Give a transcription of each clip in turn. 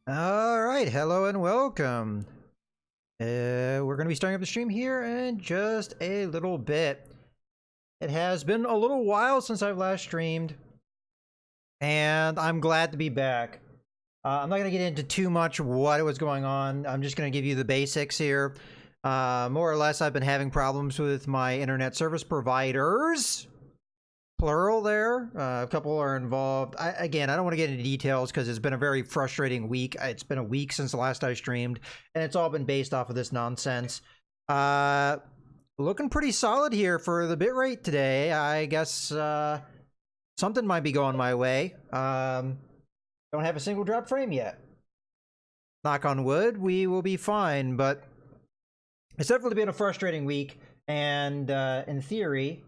All right, hello and welcome. We're going to be starting up the stream here in just a little bit. It has been a little while since I've last streamed, and I'm glad to be back. I'm not going to get into too much what was going on. I'm just going to give you the basics here. More or less, I've been having problems with my internet service providers. Plural there. A couple are involved. I don't want to get into details because it's been a very frustrating week. It's been a week since the last I streamed, and it's all been based off of this nonsense. Looking pretty solid here for the bitrate today. I guess something might be going my way. Don't have a single drop frame yet. Knock on wood, we will be fine, but it's definitely been a frustrating week, and in theory,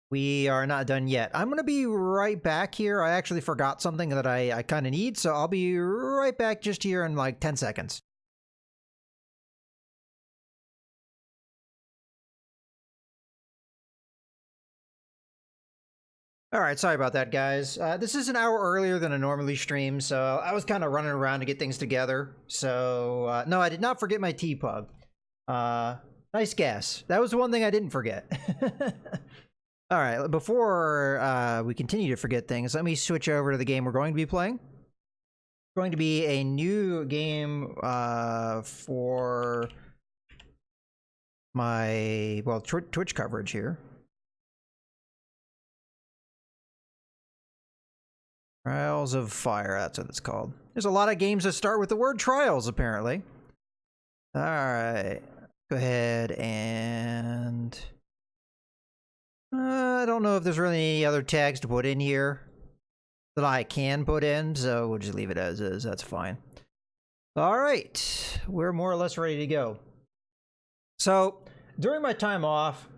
we are not done yet. I'm going to be right back here. I actually forgot something that I kind of need, so I'll be right back just here in like 10 seconds. Alright, sorry about that, guys. This is an hour earlier than I normally stream, so I was kind of running around to get things together. So, no, I did not forget my TPUG. Nice guess. That was the one thing I didn't forget. Alright, before we continue to forget things, let me switch over to the game we're going to be playing. It's going to be a new game for my, well, Twitch coverage here. Trials of Fire, that's what it's called. There's a lot of games that start with the word trials, apparently. Alright, go ahead and... I don't know if there's really any other tags to put in here that I can put in, so we'll just leave it as is. That's fine. Alright, we're more or less ready to go. So, during my time off,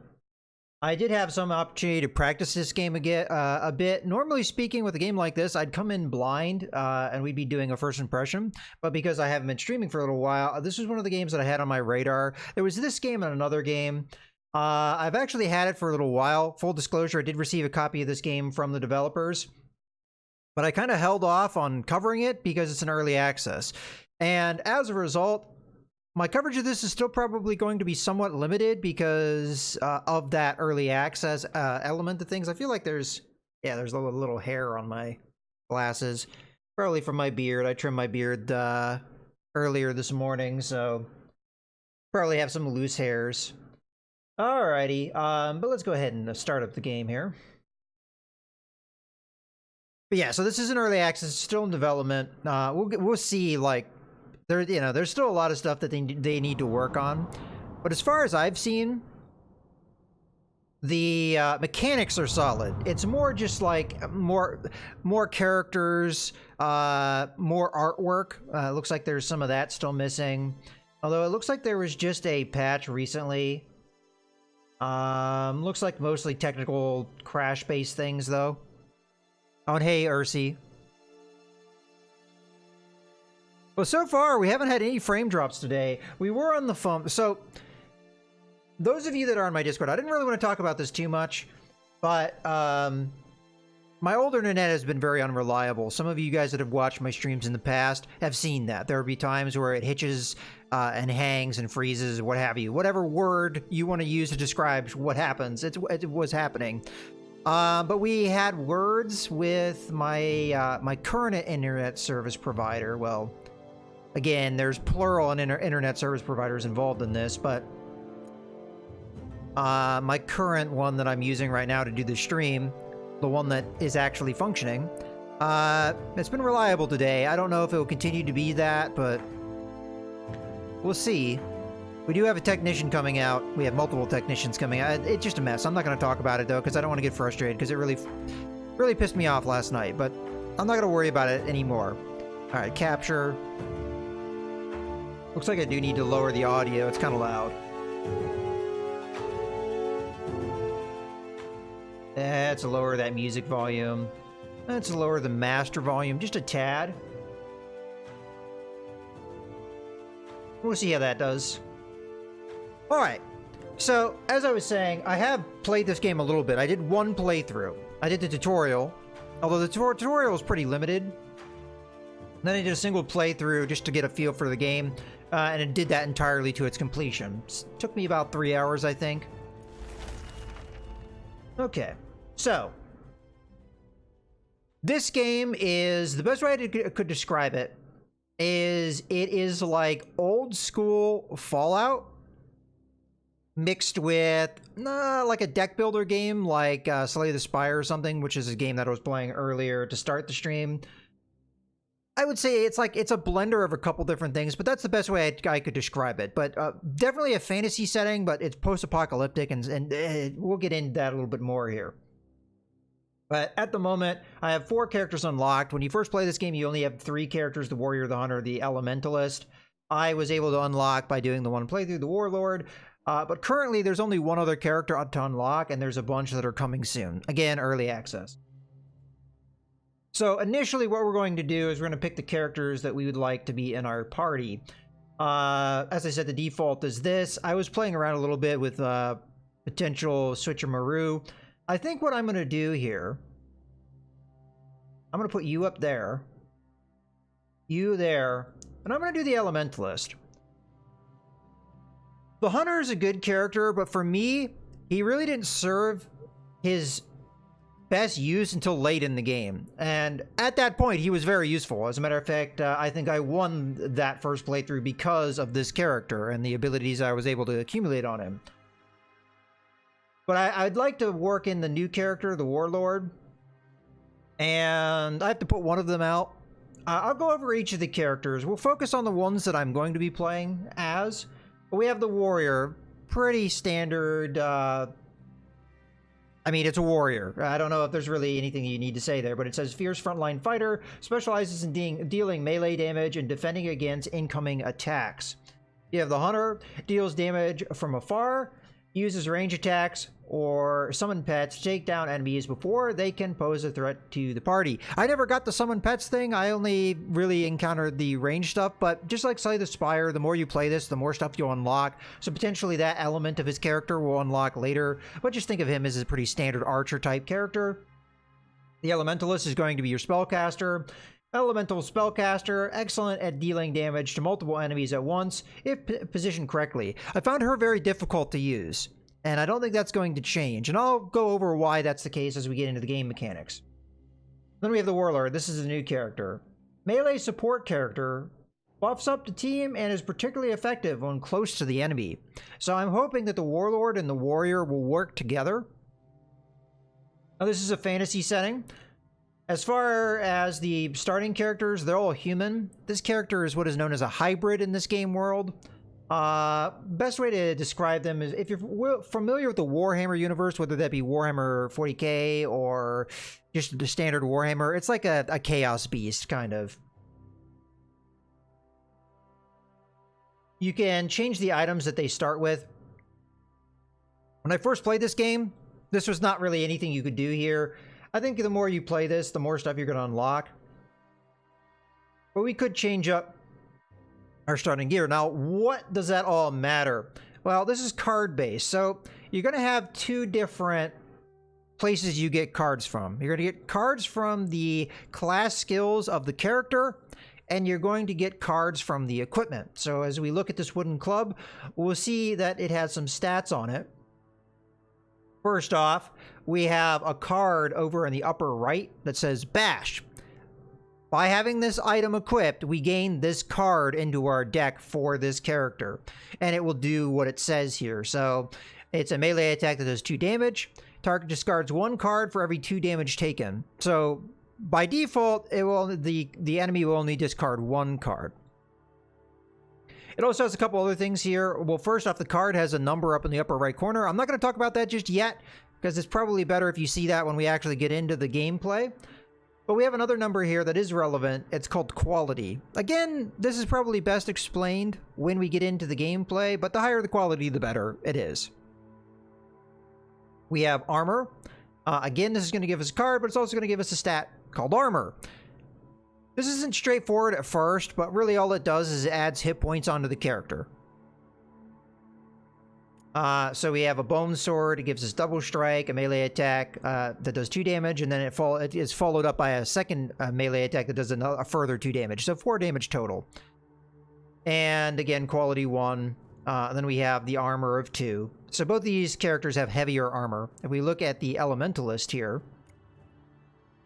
I did have some opportunity to practice this game again a bit. Normally speaking, with a game like this, I'd come in blind and we'd be doing a first impression. But because I haven't been streaming for a little while, this was one of the games that I had on my radar. There was this game and another game. I've actually had it for a little while. Full disclosure, I did receive a copy of this game from the developers. But I kind of held off on covering it because it's an early access. And as a result, my coverage of this is still probably going to be somewhat limited because of that early access element of things. I feel like there's a little hair on my glasses, probably from my beard. I trimmed my beard earlier this morning, so probably have some loose hairs. Alrighty, but let's go ahead and start up the game here. But yeah, so this is an early access, still in development. We'll see, like, there's still a lot of stuff that they need to work on. But as far as I've seen, the mechanics are solid. It's more just like more characters, more artwork. Looks like there's some of that still missing. Although it looks like there was just a patch recently. Looks like mostly technical crash-based things though. Oh, and hey, Ursi. Well, so far, we haven't had any frame drops today. We were on the phone. So, those of you that are on my Discord, I didn't really want to talk about this too much, but my old internet has been very unreliable. Some of you guys that have watched my streams in the past have seen that. There will be times where it hitches and hangs and freezes, what have you. Whatever word you want to use to describe what happens, it was happening. But we had words with my my current internet service provider. Well, again, there's plural and internet service providers involved in this, but my current one that I'm using right now to do the stream, the one that is actually functioning, it's been reliable today. I don't know if it will continue to be that, but we'll see. We do have a technician coming out. We have multiple technicians coming out. It's just a mess. I'm not going to talk about it, though, because I don't want to get frustrated, because it really pissed me off last night, but I'm not going to worry about it anymore. All right, capture. Looks like I do need to lower the audio. It's kind of loud. Let's lower that music volume. Let's lower the master volume just a tad. We'll see how that does. Alright, so as I was saying, I have played this game a little bit. I did one playthrough. I did the tutorial, although the tutorial was pretty limited. Then I did a single playthrough just to get a feel for the game, and it did that entirely to its completion. Took me about 3 hours, I think. Okay, so this game is, the best way I could describe it is like old school Fallout mixed with like a deck builder game like Slay the Spire or something, which is a game that I was playing earlier to start the stream. I would say it's a blender of a couple different things, but that's the best way I could describe it. But definitely a fantasy setting, but it's post-apocalyptic, and we'll get into that a little bit more here. But at the moment, I have 4 characters unlocked. When you first play this game, you only have 3 characters: the Warrior, the Hunter, the Elementalist. I was able to unlock by doing the one playthrough, the Warlord. But currently, there's only 1 other character to unlock, and there's a bunch that are coming soon. Again, early access. So initially, what we're going to do is we're going to pick the characters that we would like to be in our party. As I said, the default is this. I was playing around a little bit with potential Switcher Maru. I think what I'm going to do here, I'm going to put you up there, you there, and I'm going to do the Elementalist. The Hunter is a good character, but for me, he really didn't serve his best use until late in the game. And at that point, he was very useful. As a matter of fact, I think I won that first playthrough because of this character and the abilities I was able to accumulate on him. But I'd like to work in the new character, the Warlord. And I have to put one of them out. I'll go over each of the characters. We'll focus on the ones that I'm going to be playing as. We have the Warrior. Pretty standard. I mean, it's a warrior. I don't know if there's really anything you need to say there, but it says fierce frontline fighter, specializes in dealing melee damage and defending against incoming attacks. You have the Hunter, deals damage from afar, uses range attacks or summon pets to take down enemies before they can pose a threat to the party. I never got the summon pets thing. I only really encountered the range stuff, but just like Slay the Spire, the more you play this, the more stuff you'll unlock. So potentially that element of his character will unlock later, but just think of him as a pretty standard archer type character. The Elementalist is going to be your spellcaster. Elemental spellcaster, excellent at dealing damage to multiple enemies at once if positioned correctly. I found her very difficult to use, and I don't think that's going to change, and I'll go over why that's the case as we get into the game mechanics. Then we have the Warlord. This is a new character. Melee support character, buffs up the team and is particularly effective when close to the enemy. So I'm hoping that the Warlord and the Warrior will work together. Now this is a fantasy setting. As far as the starting characters, they're all human. This character is what is known as a hybrid in this game world. Best way to describe them is if you're familiar with the Warhammer universe, whether that be Warhammer 40k or just the standard Warhammer, it's like a chaos beast, kind of. You can change the items that they start with. When I first played this game, this was not really anything you could do here. I think the more you play this, the more stuff you're going to unlock. But we could change up our starting gear. Now, what does that all matter? Well, this is card-based. So you're going to have 2 different places you get cards from. You're going to get cards from the class skills of the character, and you're going to get cards from the equipment. So as we look at this wooden club, we'll see that it has some stats on it. First off, we have a card over in the upper right that says Bash. By having this item equipped, we gain this card into our deck for this character, and it will do what it says here. So it's a melee attack that does 2 damage. Target discards 1 card for every 2 damage taken. So by default, it will the enemy will only discard 1 card. It also has a couple other things here. Well, first off, the card has a number up in the upper right corner. I'm not going to talk about that just yet, because it's probably better if you see that when we actually get into the gameplay. But we have another number here that is relevant. It's called quality. Again, this is probably best explained when we get into the gameplay, but the higher the quality, the better it is. We have armor. Again, this is going to give us a card, but it's also going to give us a stat called armor. This isn't straightforward at first, but really all it does is it adds hit points onto the character. So we have a bone sword. It gives us double strike, a melee attack that does 2 damage, and then it is followed up by a second melee attack that does a further 2 damage. So 4 damage total. And again, quality 1. And then we have the armor of 2. So both these characters have heavier armor. If we look at the Elementalist here,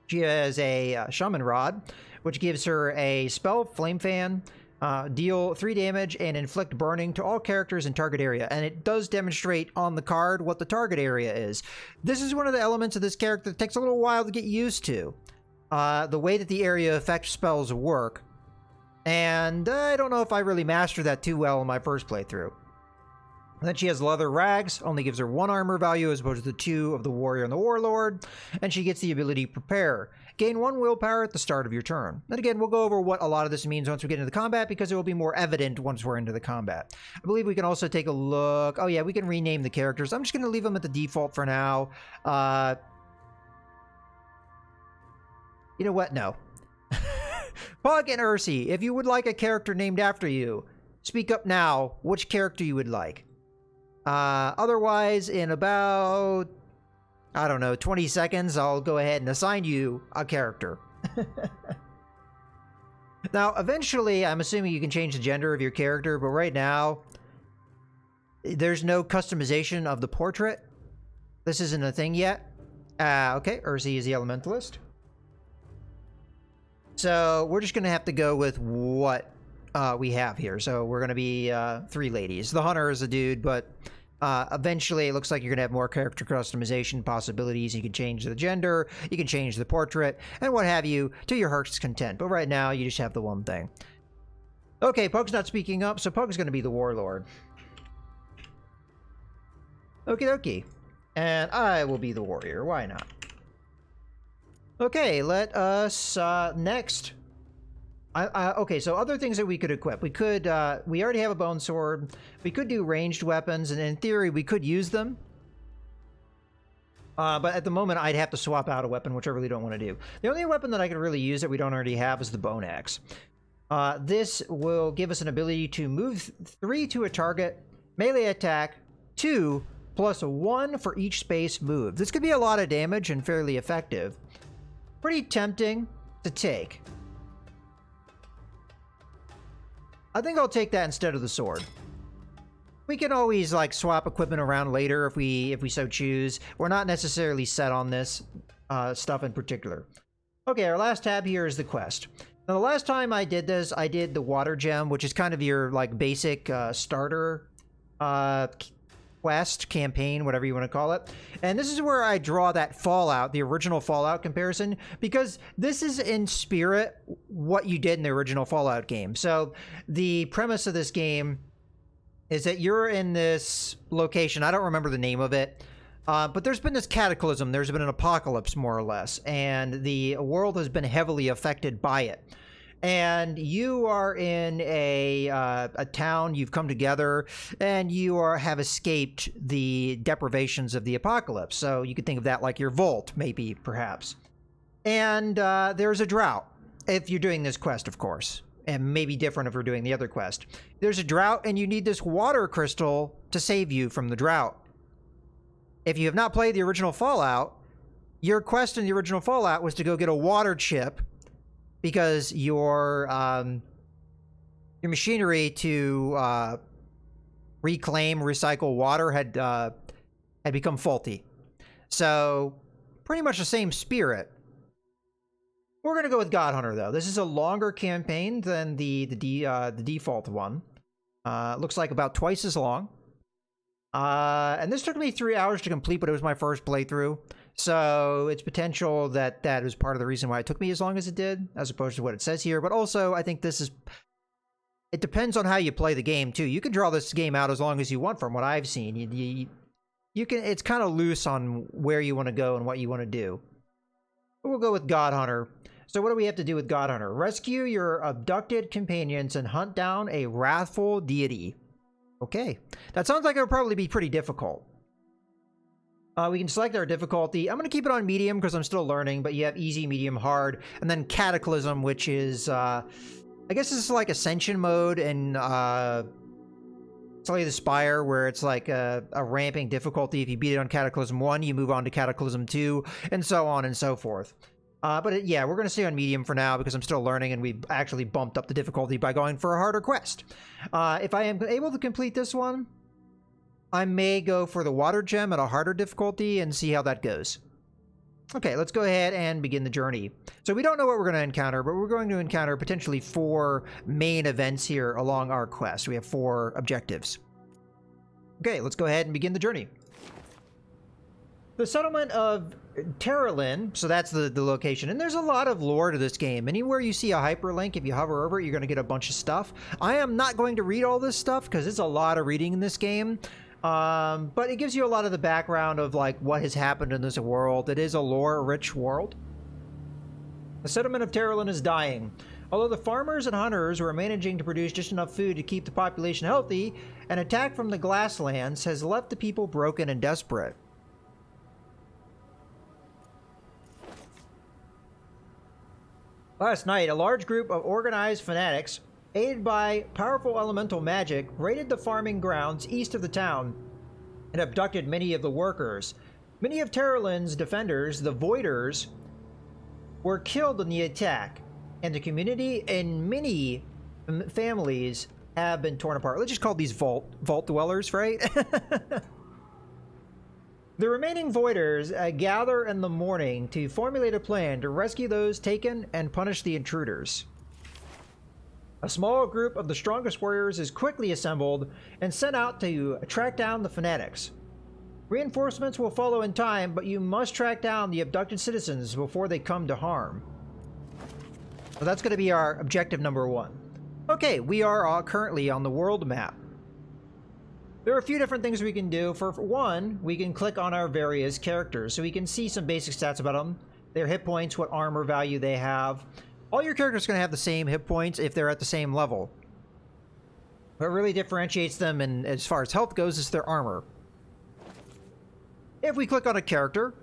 she has a Shaman Rod, which gives her a spell, Flame Fan, deal 3 damage and inflict burning to all characters in target area. And it does demonstrate on the card what the target area is. This is one of the elements of this character that takes a little while to get used to. The way that the area effect spells work. And I don't know if I really mastered that too well in my first playthrough. And then she has leather rags, only gives her 1 armor value as opposed to the 2 of the warrior and the warlord. And she gets the ability prepare. Gain 1 willpower at the start of your turn. And again, we'll go over what a lot of this means once we get into the combat, because it will be more evident once we're into the combat. I believe we can also take a look. Oh yeah, we can rename the characters. I'm just going to leave them at the default for now. You know what? No. Pug and Ursi, if you would like a character named after you, speak up now which character you would like. Otherwise, in about, I don't know, 20 seconds, I'll go ahead and assign you a character. Now, eventually, I'm assuming you can change the gender of your character, but right now, there's no customization of the portrait. This isn't a thing yet. Okay, Ursi is the Elementalist. So we're just going to have to go with what we have here. So we're going to be 3 ladies. The Hunter is a dude, but eventually it looks like you're going to have more character customization possibilities. You can change the gender, you can change the portrait, and what have you to your heart's content. But right now, you just have the one thing. Okay, Pug's not speaking up, so Pug's going to be the warlord. Okie dokie. And I will be the warrior. Why not? Okay, let us next. Okay, so other things that we could equip. We could, we already have a bone sword. We could do ranged weapons, and in theory, we could use them. But at the moment, I'd have to swap out a weapon, which I really don't want to do. The only weapon that I could really use that we don't already have is the bone axe. This will give us an ability to move 3 to a target, melee attack, 2, plus a 1 for each space moved. This could be a lot of damage and fairly effective. Pretty tempting to take. I think I'll take that instead of the sword. We can always like swap equipment around later if we so choose. We're not necessarily set on this stuff in particular. Okay, our last tab here is the quest. Now the last time I did this, I did the water gem, which is kind of your like basic starter quest, campaign, whatever you want to call it. And this is where I draw that Fallout, the original Fallout comparison, because this is in spirit what you did in the original Fallout game. So the premise of this game is that you're in this location. I don't remember the name of it, but there's been this cataclysm. There's been an apocalypse, more or less, and the world has been heavily affected by it. And you are in a town, you've come together, and you have escaped the deprivations of the apocalypse. So you could think of that like your vault, maybe, perhaps. And there's a drought, if you're doing this quest, of course. And maybe different if we're doing the other quest. There's a drought, and you need this water crystal to save you from the drought. If you have not played the original Fallout, your quest in the original Fallout was to go get a water chip, because your machinery to reclaim, recycle water had become faulty. So pretty much the same spirit. We're gonna go with God Hunter though. This is a longer campaign than the default one. Looks like about twice as long. And this took me 3 hours to complete, but it was my first playthrough. So it's potential that that is part of the reason why it took me as long as it did, as opposed to what it says here. But also, I think this is... It depends on how you play the game, too. You can draw this game out as long as you want from what I've seen. You can... It's kind of loose on where you want to go and what you want to do. We'll go with God Hunter. So what do we have to do with God Hunter? Rescue your abducted companions and hunt down a wrathful deity. Okay. That sounds like it would probably be pretty difficult. We can select our difficulty. I'm going to keep it on medium because I'm still learning, but you have easy, medium, hard, and then Cataclysm, which is, I guess this is like Ascension mode, and Slay the Spire, where it's like a ramping difficulty. If you beat it on Cataclysm 1, you move on to Cataclysm 2, and so on and so forth. Yeah, we're going to stay on medium for now because I'm still learning, and we've actually bumped up the difficulty by going for a harder quest. If I am able to complete this one, I may go for the Water Gem at a harder difficulty and see how that goes. Okay, let's go ahead and begin the journey. So we don't know what we're going to encounter, but we're going to encounter potentially 4 main events here along our quest. We have 4 objectives. Okay, let's go ahead and begin the journey. The settlement of Terralyn, so that's the location, and there's a lot of lore to this game. Anywhere you see a hyperlink, if you hover over it, you're going to get a bunch of stuff. I am not going to read all this stuff because it's a lot of reading in this game. But it gives you a lot of the background of like what has happened in this world. It is a lore-rich world. The settlement of Terralyn is dying. Although the farmers and hunters were managing to produce just enough food to keep the population healthy, an attack from the Glasslands has left the people broken and desperate. Last night, a large group of organized fanatics, aided by powerful elemental magic, raided the farming grounds east of the town and abducted many of the workers. Many of Terralyn's defenders, the Voiders, were killed in the attack, and the community and many families have been torn apart. Let's just call these vault dwellers, right? The remaining Voiders gather in the morning to formulate a plan to rescue those taken and punish the intruders. A small group of the strongest warriors is quickly assembled and sent out to track down the fanatics. Reinforcements will follow in time, but you must track down the abducted citizens before they come to harm. So that's going to be our objective number 1. Okay, we are currently on the world map. There are a few different things we can do. For one, we can click on our various characters, so we can see some basic stats about them. Their hit points, what armor value they have. All your characters are going to have the same hit points if they're at the same level. What really differentiates them, and as far as health goes, is their armor. If we click on a character,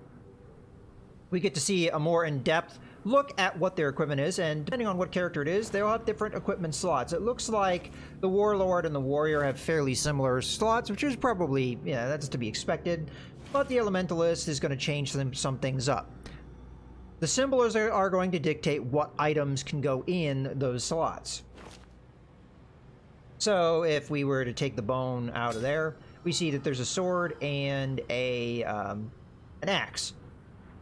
we get to see a more in-depth look at what their equipment is, and depending on what character it is, they'll have different equipment slots. It looks like the Warlord and the Warrior have fairly similar slots, which is probably, yeah, that's to be expected, but the Elementalist is going to change some things up. The symbols are going to dictate what items can go in those slots. So if we were to take the bone out of there, we see that there's a sword and an axe.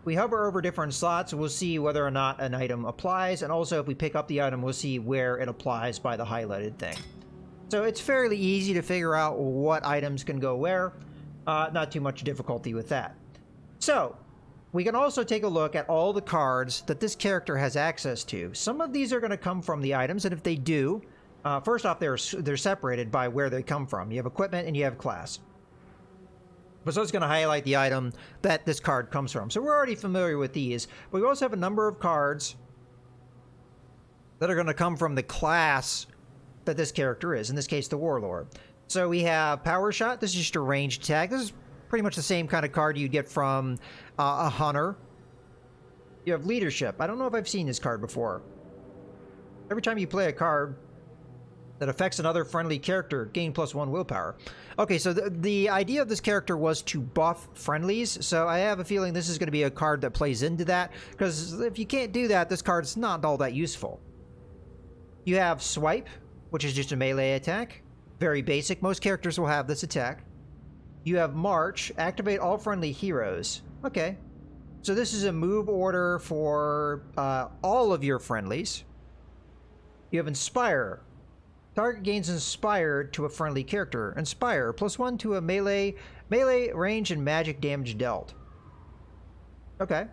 We hover over different slots, we'll see whether or not an item applies, and also if we pick up the item, we'll see where it applies by the highlighted thing. So it's fairly easy to figure out what items can go where. Not too much difficulty with that. So we can also take a look at all the cards that this character has access to. Some of these are going to come from the items, and if they do, first off, they're separated by where they come from. You have equipment and you have class. But so it's going to highlight the item that this card comes from. So we're already familiar with these. But we also have a number of cards that are going to come from the class that this character is. In this case, the Warlord. So we have Power Shot. This is just a ranged attack. This is pretty much the same kind of card you'd get from a Hunter. You have Leadership. I don't know if I've seen this card before. Every time you play a card that affects another friendly character, gain +1 willpower. Okay, so the idea of this character was to buff friendlies, so I have a feeling this is going to be a card that plays into that, because if you can't do that, this card's not all that useful. You have Swipe, which is just a melee attack. Very basic. Most characters will have this attack. You have March, activate all friendly heroes. Okay, so this is a move order for all of your friendlies. You have Inspire. Target gains Inspired to a friendly character. Inspire, +1 to a melee range and magic damage dealt. Okay.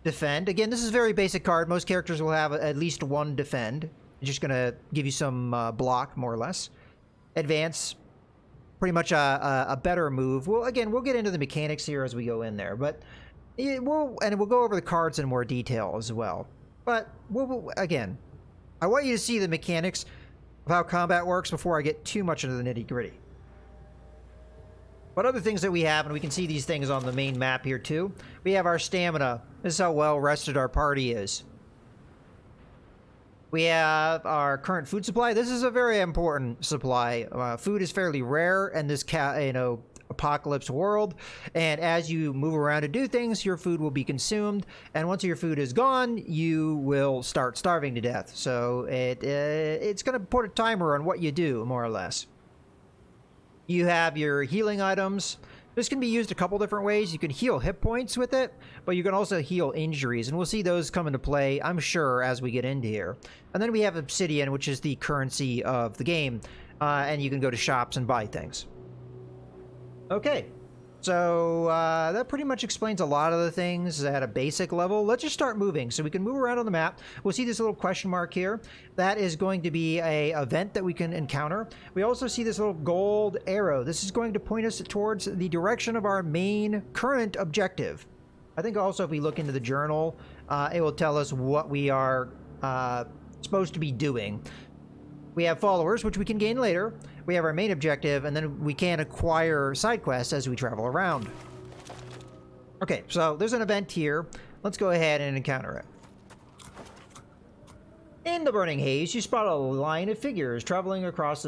Defend. Again, this is a very basic card. Most characters will have at least one defend. It's just going to give you some block, more or less. Advance. Pretty much a better move. Well, again, we'll get into the mechanics here as we go in there, but we'll go over the cards in more detail as well. But again, I want you to see the mechanics of how combat works before I get too much into the nitty-gritty. But other things that we have, and we can see these things on the main map here too. We have our stamina. This is how well rested our party is. We have our current food supply. This is a very important supply. Food is fairly rare in this apocalypse world, and as you move around to do things, your food will be consumed, and once your food is gone, you will start starving to death. So it's going to put a timer on what you do, more or less. You have your healing items. This can be used a couple different ways. You can heal hit points with it, but you can also heal injuries, and we'll see those come into play, I'm sure, as we get into here. And then we have obsidian, which is the currency of the game, and you can go to shops and buy things. Okay, so that pretty much explains a lot of the things at a basic level. Let's just start moving so we can move around on the map. We'll see this little question mark here. That is going to be an event that we can encounter. We also see this little gold arrow. This is going to point us towards the direction of our main current objective. I think also if we look into the journal, it will tell us what we are supposed to be doing. We have followers, which we can gain later. We have our main objective, and then we can acquire side quests as we travel around. Okay, so there's an event here. Let's go ahead and encounter it. In the burning haze, you spot a line of figures traveling across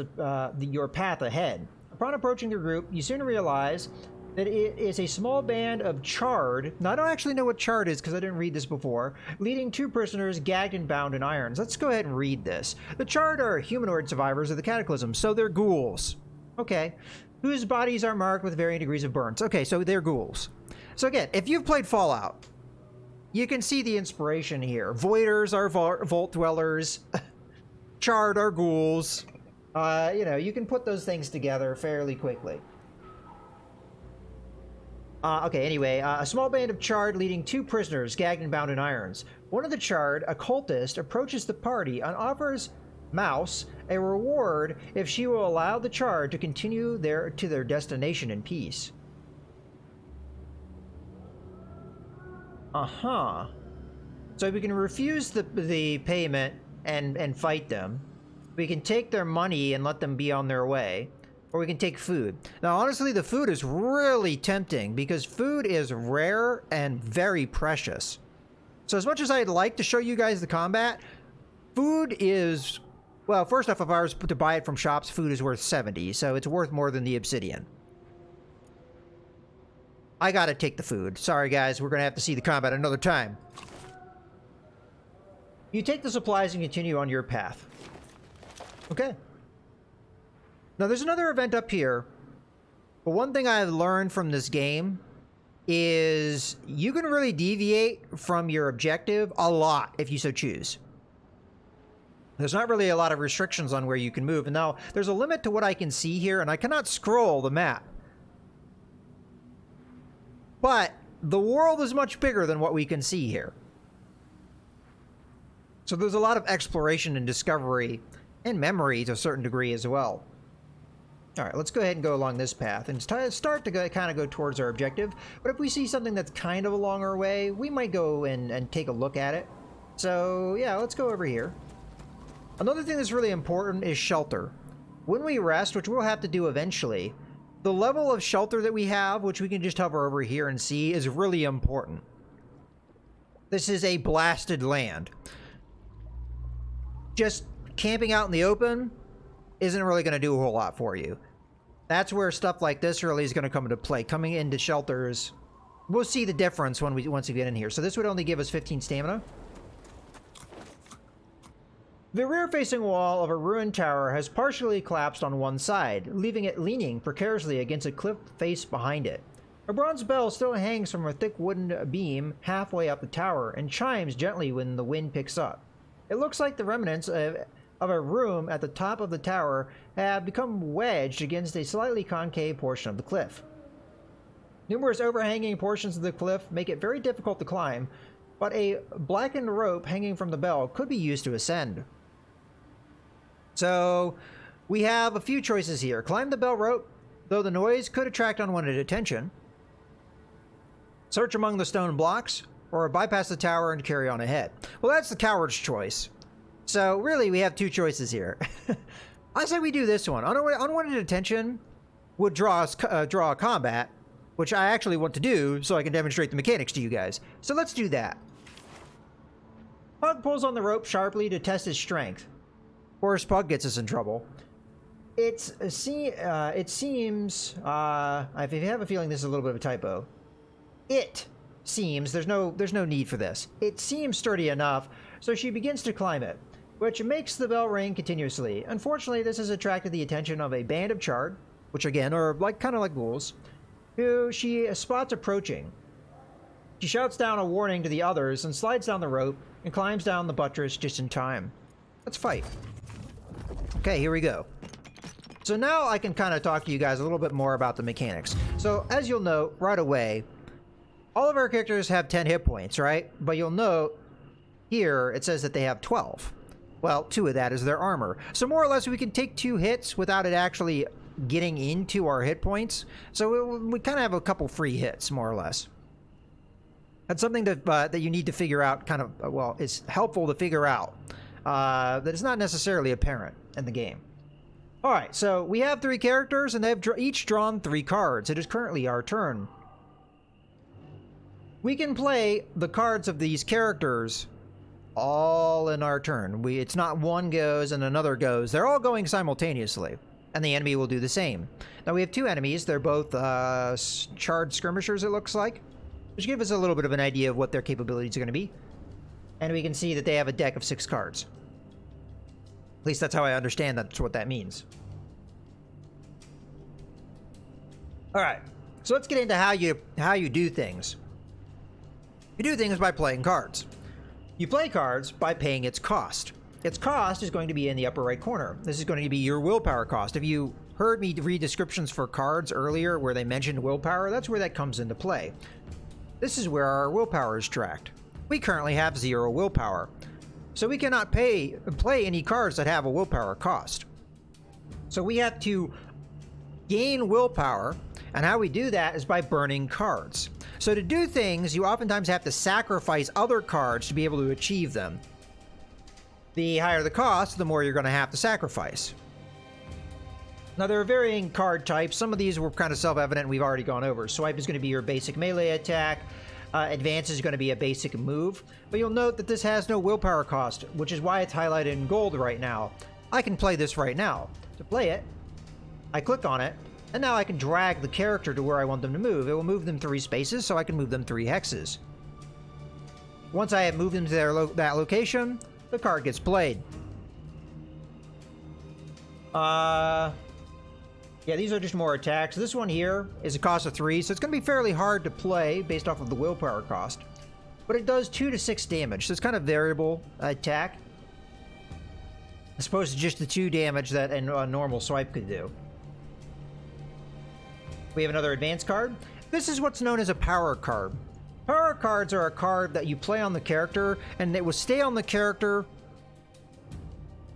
your path ahead. Upon approaching your group, you soon realize that it is a small band of Charred. Now, I don't actually know what Charred is because I didn't read this before. Leading 2 prisoners gagged and bound in irons. Let's go ahead and read this. The Charred are humanoid survivors of the Cataclysm, so they're ghouls. Okay. Whose bodies are marked with varying degrees of burns. Okay, so they're ghouls. So again, if you've played Fallout, you can see the inspiration here. Voiders are vault dwellers. Charred are ghouls. You can put those things together fairly quickly. Okay, anyway, a small band of Charred leading 2 prisoners gagged and bound in irons. One of the Charred, a cultist, approaches the party and offers Mouse a reward if she will allow the Charred to continue to their destination in peace. So we can refuse the payment and fight them. We can take their money and let them be on their way. Or we can take food. Now, honestly, the food is really tempting because food is rare and very precious. So as much as I'd like to show you guys the combat, food is... Well, first off, if I was to buy it from shops, food is worth 70, so it's worth more than the obsidian. I gotta take the food. Sorry, guys, we're gonna have to see the combat another time. You take the supplies and continue on your path. Okay. Now, there's another event up here, but one thing I've learned from this game is you can really deviate from your objective a lot if you so choose. There's not really a lot of restrictions on where you can move, and now there's a limit to what I can see here, and I cannot scroll the map. But the world is much bigger than what we can see here. So there's a lot of exploration and discovery and memory to a certain degree as well. All right, let's go ahead and go along this path and start to kind of go towards our objective. But if we see something that's kind of along our way, we might go and take a look at it. So yeah, let's go over here. Another thing that's really important is shelter. When we rest, which we'll have to do eventually, the level of shelter that we have, which we can just hover over here and see, is really important. This is a blasted land. Just camping out in the open isn't really going to do a whole lot for you. That's where stuff like this really is going to come into play. Coming into shelters, we'll see the difference once we get in here. So this would only give us 15 stamina. The rear-facing wall of a ruined tower has partially collapsed on one side, leaving it leaning precariously against a cliff face behind it. A bronze bell still hangs from a thick wooden beam halfway up the tower and chimes gently when the wind picks up. It looks like the remnants of a room at the top of the tower have become wedged against a slightly concave portion of the cliff. Numerous overhanging portions of the cliff make it very difficult to climb, but a blackened rope hanging from the bell could be used to ascend. So we have a few choices here. Climb the bell rope, though the noise could attract unwanted attention. Search among the stone blocks, or bypass the tower and carry on ahead. Well, that's the coward's choice. So really, we have two choices here. I say we do this one. Unwanted attention would draw a combat, which I actually want to do so I can demonstrate the mechanics to you guys. So let's do that. Pug pulls on the rope sharply to test his strength. Of course, Pug gets us in trouble. It seems, if you have a feeling this is a little bit of a typo, it seems, there's no need for this. It seems sturdy enough, so she begins to climb it, which makes the bell ring continuously. Unfortunately, this has attracted the attention of a band of Chard, which again are kind of like ghouls, who she spots approaching. She shouts down a warning to the others and slides down the rope and climbs down the buttress just in time. Let's fight. Okay, here we go. So now I can kind of talk to you guys a little bit more about the mechanics. So as you'll note right away, all of our characters have 10 hit points, right? But you'll note here it says that they have 12. Well, 2 of that is their armor. So more or less we can take 2 hits without it actually getting into our hit points. So we kind of have a couple free hits, more or less. That's something that you need to figure out kind of, well, it's helpful to figure out. That is not necessarily apparent in the game. Alright, so we have 3 characters and they've each drawn 3 cards. It is currently our turn. We can play the cards of these characters all in our turn. It's not one goes and another goes. They're all going simultaneously. And the enemy will do the same. Now we have 2 enemies. They're both Chard skirmishers, it looks like. Which gives us a little bit of an idea of what their capabilities are going to be. And we can see that they have a deck of 6 cards. At least that's how I understand that's what that means. Alright, so let's get into how you do things. You do things by playing cards. You play cards by paying its cost. Its cost is going to be in the upper right corner. This is going to be your willpower cost. If you heard me read descriptions for cards earlier where they mentioned willpower, that's where that comes into play. This is where our willpower is tracked. We currently have 0 willpower, so we cannot play any cards that have a willpower cost. So we have to gain willpower, and how we do that is by burning cards. So to do things, you oftentimes have to sacrifice other cards to be able to achieve them. The higher the cost, the more you're going to have to sacrifice. Now there are varying card types. Some of these were kind of self-evident, we've already gone over. Swipe is going to be your basic melee attack. Advance is going to be a basic move. But you'll note that this has no willpower cost, which is why it's highlighted in gold right now. I can play this right now. To play it, I click on it, and now I can drag the character to where I want them to move. It will move them 3 spaces, so I can move them 3 hexes. Once I have moved them to that location, the card gets played. Yeah, these are just more attacks. This one here is a cost of 3, so it's going to be fairly hard to play based off of the willpower cost. But it does 2 to 6 damage, so it's kind of variable attack. As opposed to just the 2 damage that a normal swipe could do. We have another advanced card. This is what's known as a power card. Power cards are a card that you play on the character, and it will stay on the character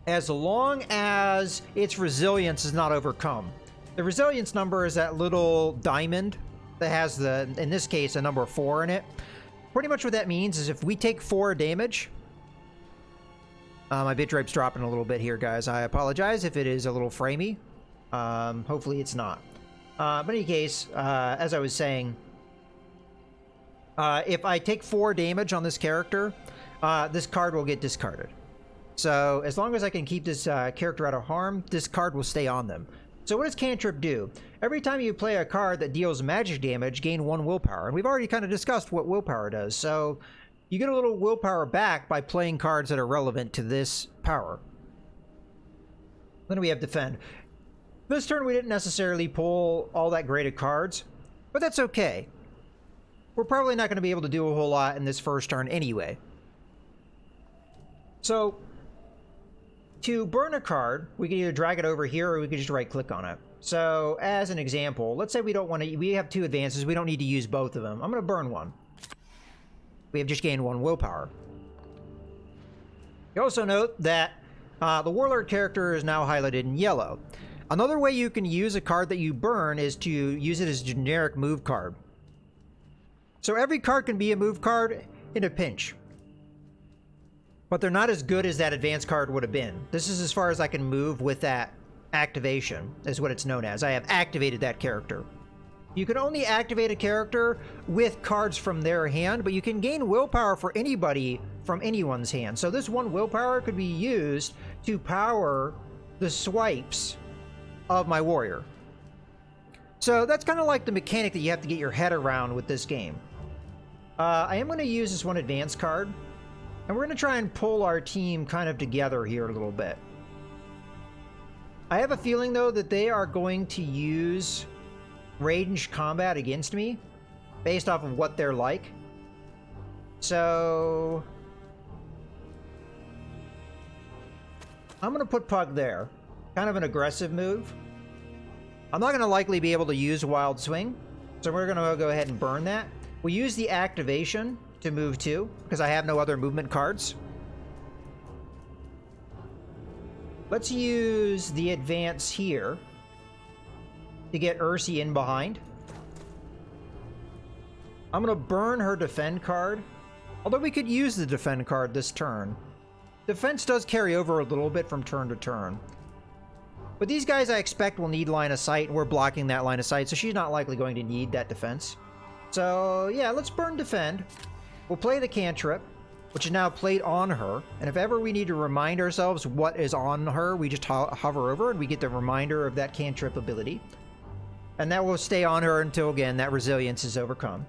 as long as its resilience is not overcome. The resilience number is that little diamond that has in this case, a number 4 in it. Pretty much what that means is if we take 4 damage... my bitrate's dropping a little bit here, guys. I apologize if it is a little framey. Hopefully it's not. But in any case, as I was saying, if I take 4 damage on this character, this card will get discarded. So as long as I can keep this character out of harm, this card will stay on them. So what does Cantrip do? Every time you play a card that deals magic damage, gain 1 willpower. And we've already kind of discussed what willpower does. So you get a little willpower back by playing cards that are relevant to this power. Then we have Defend. This turn we didn't necessarily pull all that great of cards, but that's okay. We're probably not going to be able to do a whole lot in this first turn anyway. So, to burn a card, we can either drag it over here or we can just right click on it. So, as an example, let's say we don't want to, we have 2 advances, we don't need to use both of them. I'm going to burn one. We have just gained 1 willpower. You also note that the Warlord character is now highlighted in yellow. Another way you can use a card that you burn is to use it as a generic move card. So every card can be a move card in a pinch. But they're not as good as that advanced card would have been. This is as far as I can move with that activation, is what it's known as. I have activated that character. You can only activate a character with cards from their hand, but you can gain willpower for anybody from anyone's hand. So this one willpower could be used to power the swipes of my warrior. So that's kind of like the mechanic that you have to get your head around with this game. I am going to use this one advanced card, and we're going to try and pull our team kind of together here a little bit. I have a feeling, though, that they are going to use ranged combat against me based off of what they're like. So I'm going to put Pug there. Kind of an aggressive move. I'm not going to likely be able to use Wild Swing, so we're going to go ahead and burn that. We'll use the activation to move 2 because I have no other movement cards. Let's use the advance here to get Ursi in behind. I'm going to burn her defend card, although we could use the defend card this turn. Defense does carry over a little bit from turn to turn. But these guys I expect will need line of sight, and we're blocking that line of sight, so she's not likely going to need that defense. So yeah, let's burn defend. We'll play the cantrip, which is now played on her, and if ever we need to remind ourselves what is on her, we just hover over and we get the reminder of that cantrip ability. And that will stay on her until, again, that resilience is overcome.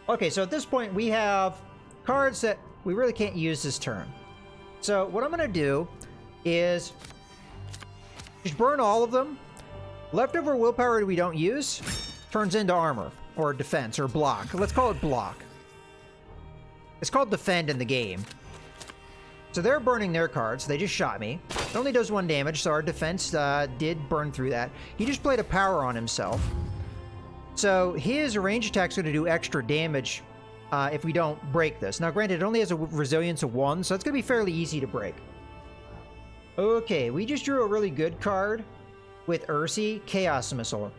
Okay, so at this point we have cards that we really can't use this turn. So what I'm going to do is just burn all of them. Leftover willpower we don't use turns into armor, or defense, or block. Let's call it block. It's called defend in the game. So they're burning their cards. They just shot me. It only does 1 damage, so our defense did burn through that. He just played a power on himself. So his range attack's going to do extra damage if we don't break this. Now, granted, it only has a resilience of 1, so it's going to be fairly easy to break. Okay, we just drew a really good card with Ursi, Chaos Missile.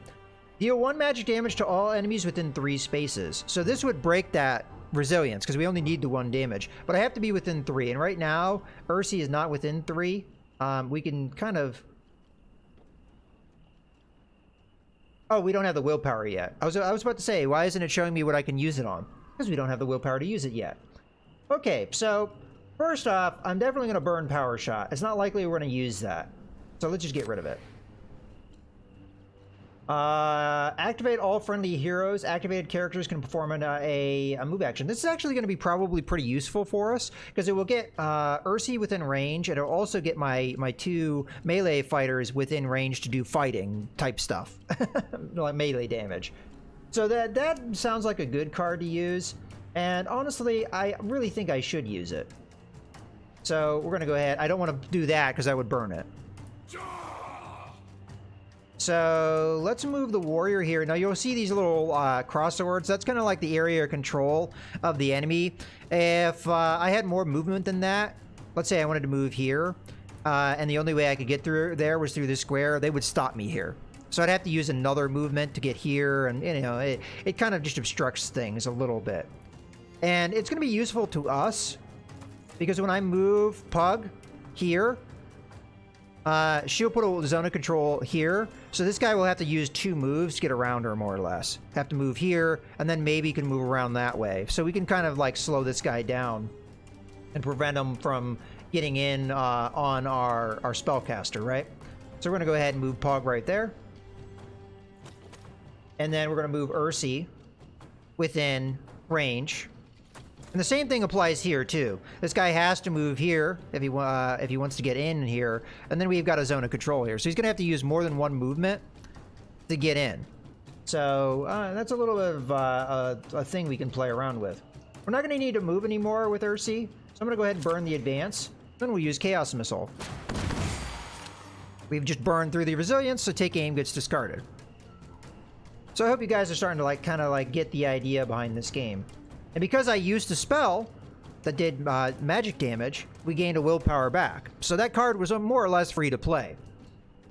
Deal 1 magic damage to all enemies within 3 spaces. So this would break that resilience, because we only need the 1 damage. But I have to be within 3, and right now, Ursi is not within 3. We can kind of... Oh, we don't have the willpower yet. I was about to say, why isn't it showing me what I can use it on? Because we don't have the willpower to use it yet. Okay, so first off, I'm definitely going to burn Power Shot. It's not likely we're going to use that. So let's just get rid of it. Activate all friendly heroes. Activated characters can perform a move action. This is actually going to be probably pretty useful for us because it will get Ursi within range, and it'll also get my 2 melee fighters within range to do fighting type stuff, like melee damage. So that sounds like a good card to use, and honestly, I really think I should use it. So we're going to go ahead. I don't want to do that because I would burn it. So let's move the warrior here. Now you'll see these little cross swords. That's kind of like the area of control of the enemy. If I had more movement than that, let's say I wanted to move here, and the only way I could get through there was through this square, they would stop me here. So I'd have to use another movement to get here, and you know, it kind of just obstructs things a little bit. And it's going to be useful to us because when I move Pug here, she'll put a zone of control here, so this guy will have to use 2 moves to get around her, more or less. Have to move here, and then maybe can move around that way. So we can kind of like slow this guy down and prevent him from getting in on our spellcaster, right? So we're going to go ahead and move Pog right there. And then we're going to move Ursi within range. And the same thing applies here too. This guy has to move here if he wants to get in here, and then we've got a zone of control here. So he's gonna have to use more than 1 movement to get in. So that's a little bit of a thing we can play around with. We're not gonna need to move anymore with Ursi, so I'm gonna go ahead and burn the advance. Then we'll use Chaos Missile. We've just burned through the resilience, so take aim gets discarded. So I hope you guys are starting to kind of get the idea behind this game. And because I used a spell that did magic damage, we gained a willpower back. So that card was more or less free to play,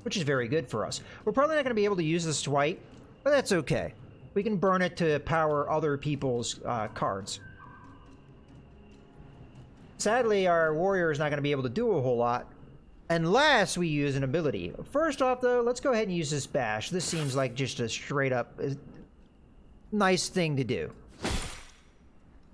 which is very good for us. We're probably not going to be able to use the swipe, but that's okay. We can burn it to power other people's cards. Sadly, our warrior is not going to be able to do a whole lot unless we use an ability. First off, though, let's go ahead and use this bash. This seems like just a straight up nice thing to do.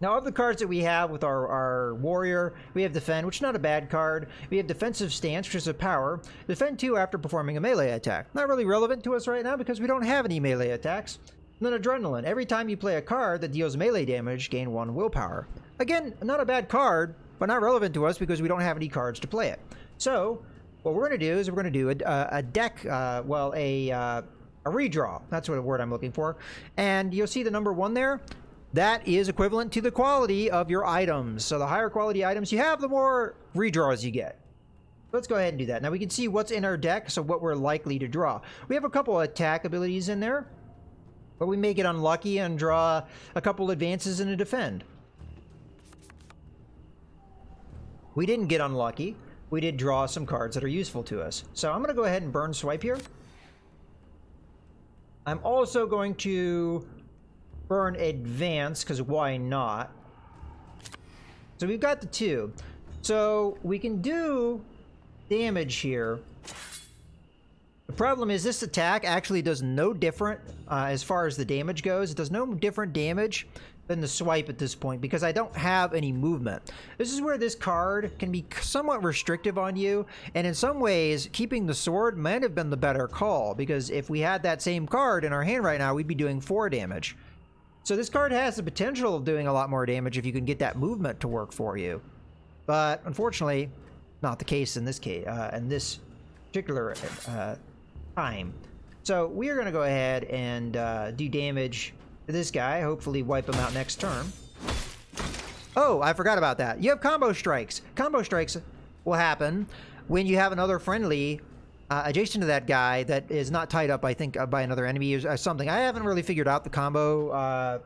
Now, of the cards that we have with our warrior, we have Defend, which is not a bad card. We have Defensive Stance, which is a power. Defend 2 after performing a melee attack. Not really relevant to us right now because we don't have any melee attacks. And then Adrenaline. Every time you play a card that deals melee damage, gain 1 willpower. Again, not a bad card, but not relevant to us because we don't have any cards to play it. So, what we're going to do is we're going to do a deck, a redraw. That's what word I'm looking for. And you'll see the number 1 there. That is equivalent to the quality of your items. So the higher quality items you have, the more redraws you get. Let's go ahead and do that. Now we can see what's in our deck, so what we're likely to draw. We have a couple of attack abilities in there, but we may get unlucky and draw a couple advances and a defend. We didn't get unlucky. We did draw some cards that are useful to us. So I'm going to go ahead and burn swipe here. I'm also going to burn advance, because why not? So we've got the 2. So we can do damage here. The problem is this attack actually does no different as far as the damage goes. It does no different damage than the swipe at this point because I don't have any movement. This is where this card can be somewhat restrictive on you, and in some ways keeping the sword might have been the better call, because if we had that same card in our hand right now, we'd be doing 4 damage. So this card has the potential of doing a lot more damage if you can get that movement to work for you. But unfortunately, not the case in this case, in this particular time. So we are going to go ahead and do damage to this guy, hopefully wipe him out next turn. Oh, I forgot about that. You have combo strikes. Combo strikes will happen when you have another friendly adjacent to that guy that is not tied up, I think, by another enemy or something. I haven't really figured out the combo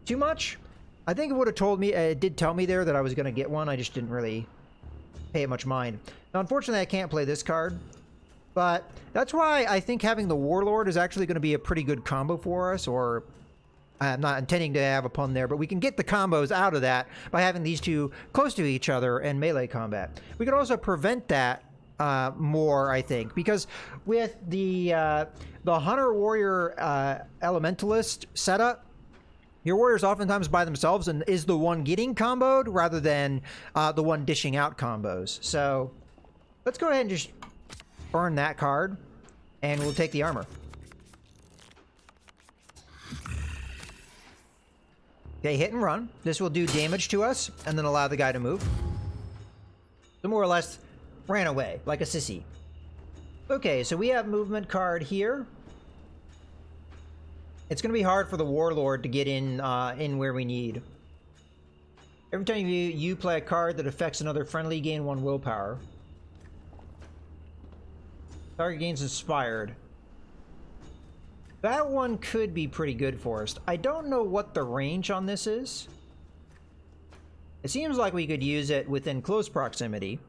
too much. I think it would have told me, it did tell me there that I was going to get one. I just didn't really pay it much mind. Now, unfortunately, I can't play this card, but that's why I think having the Warlord is actually going to be a pretty good combo for us, or I'm not intending to have a pun there, but we can get the combos out of that by having these two close to each other in melee combat. We could also prevent that more, I think, because with the Hunter Warrior Elementalist setup, your warrior's oftentimes by themselves and is the one getting comboed rather than the one dishing out combos. So let's go ahead and just burn that card, and we'll take the armor. Okay, hit and run. This will do damage to us and then allow the guy to move. So more or less ran away, like a sissy. Okay, so we have movement card here. It's going to be hard for the Warlord to get in where we need. Every time you play a card that affects another friendly, gain 1 willpower. Target gains Inspired. That one could be pretty good for us. I don't know what the range on this is. It seems like we could use it within close proximity.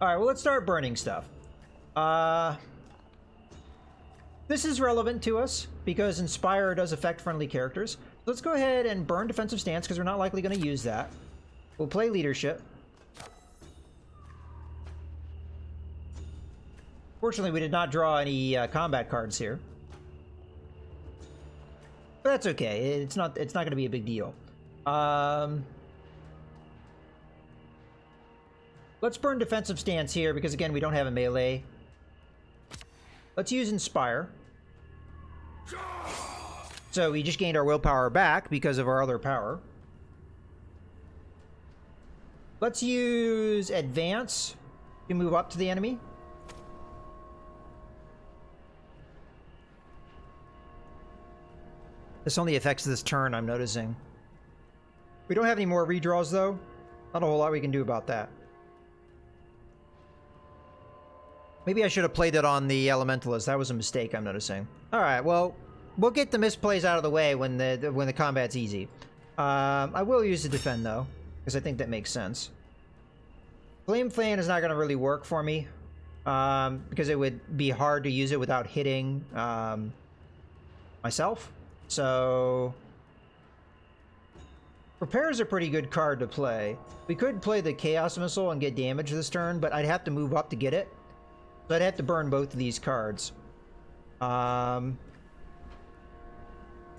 Alright, well, let's start burning stuff. This is relevant to us because Inspire does affect friendly characters. So let's go ahead and burn Defensive Stance because we're not likely going to use that. We'll play Leadership. Fortunately, we did not draw any combat cards here. But that's okay. It's not going to be a big deal. Let's burn Defensive Stance here because, again, we don't have a melee. Let's use Inspire. So we just gained our willpower back because of our other power. Let's use Advance to move up to the enemy. This only affects this turn, I'm noticing. We don't have any more redraws, though. Not a whole lot we can do about that. Maybe I should have played it on the Elementalist. That was a mistake, I'm noticing. Alright, well, we'll get the misplays out of the way when the combat's easy. I will use the Defend, though, because I think that makes sense. Flame Fan is not going to really work for me, because it would be hard to use it without hitting myself. So Prepare is a pretty good card to play. We could play the Chaos Missile and get damage this turn, but I'd have to move up to get it. So I'd have to burn both of these cards. Well,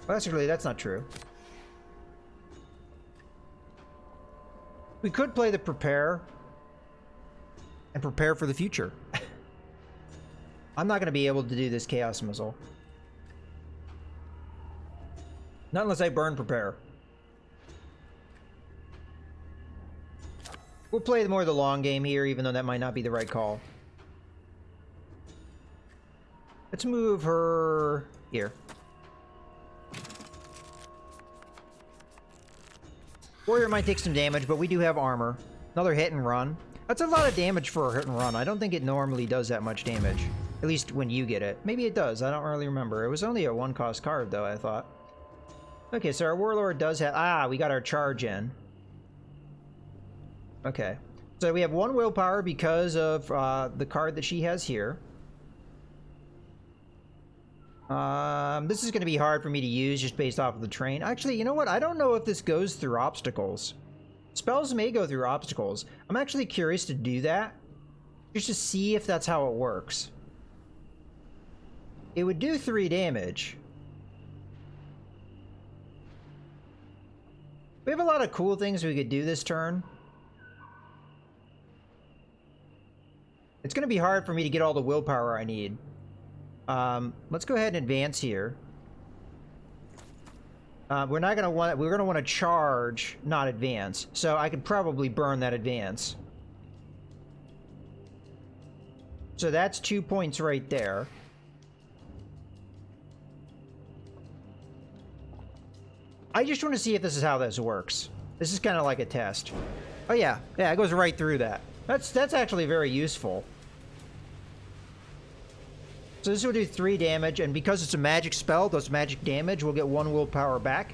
that's not true. We could play the Prepare and prepare for the future. I'm not going to be able to do this Chaos Missile. Not unless I burn Prepare. We'll play more of the long game here, even though that might not be the right call. Let's move her here. Warrior might take some damage, but we do have armor. Another hit and run. That's a lot of damage for a hit and run. I don't think it normally does that much damage. At least when you get it. Maybe it does. I don't really remember. It was only a one-cost card, though, I thought. Okay, so our Warlord does have... Ah, we got our charge in. Okay. So we have 1 willpower because of the card that she has here. This is going to be hard for me to use just based off of the train. Actually, you know what? I don't know if this goes through obstacles. Spells may go through obstacles. I'm actually curious to do that. Just to see if that's how it works. It would do 3 damage. We have a lot of cool things we could do this turn. It's going to be hard for me to get all the willpower I need. Let's go ahead and advance here. We're going to want to charge, not advance. So I could probably burn that advance. So that's 2 points right there. I just want to see if this is how this works. This is kind of like a test. Oh yeah, it goes right through that. That's actually very useful. So this will do 3 damage, and because it's a magic spell, those magic damage will get 1 willpower back.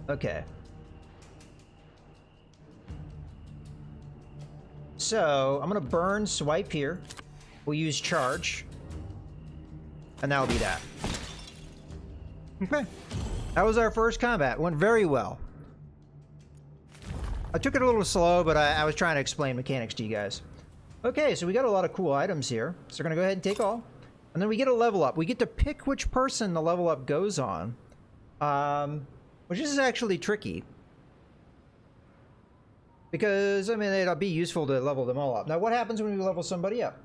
Okay. So I'm gonna burn swipe here. We'll use charge. And that'll be that. Okay. That was our first combat. Went very well. I took it a little slow, but I was trying to explain mechanics to you guys. Okay, so we got a lot of cool items here. So we're gonna go ahead and take all. And then we get a level up. We get to pick which person the level up goes on. Which is actually tricky. Because, I mean, it'll be useful to level them all up. Now, what happens when we level somebody up?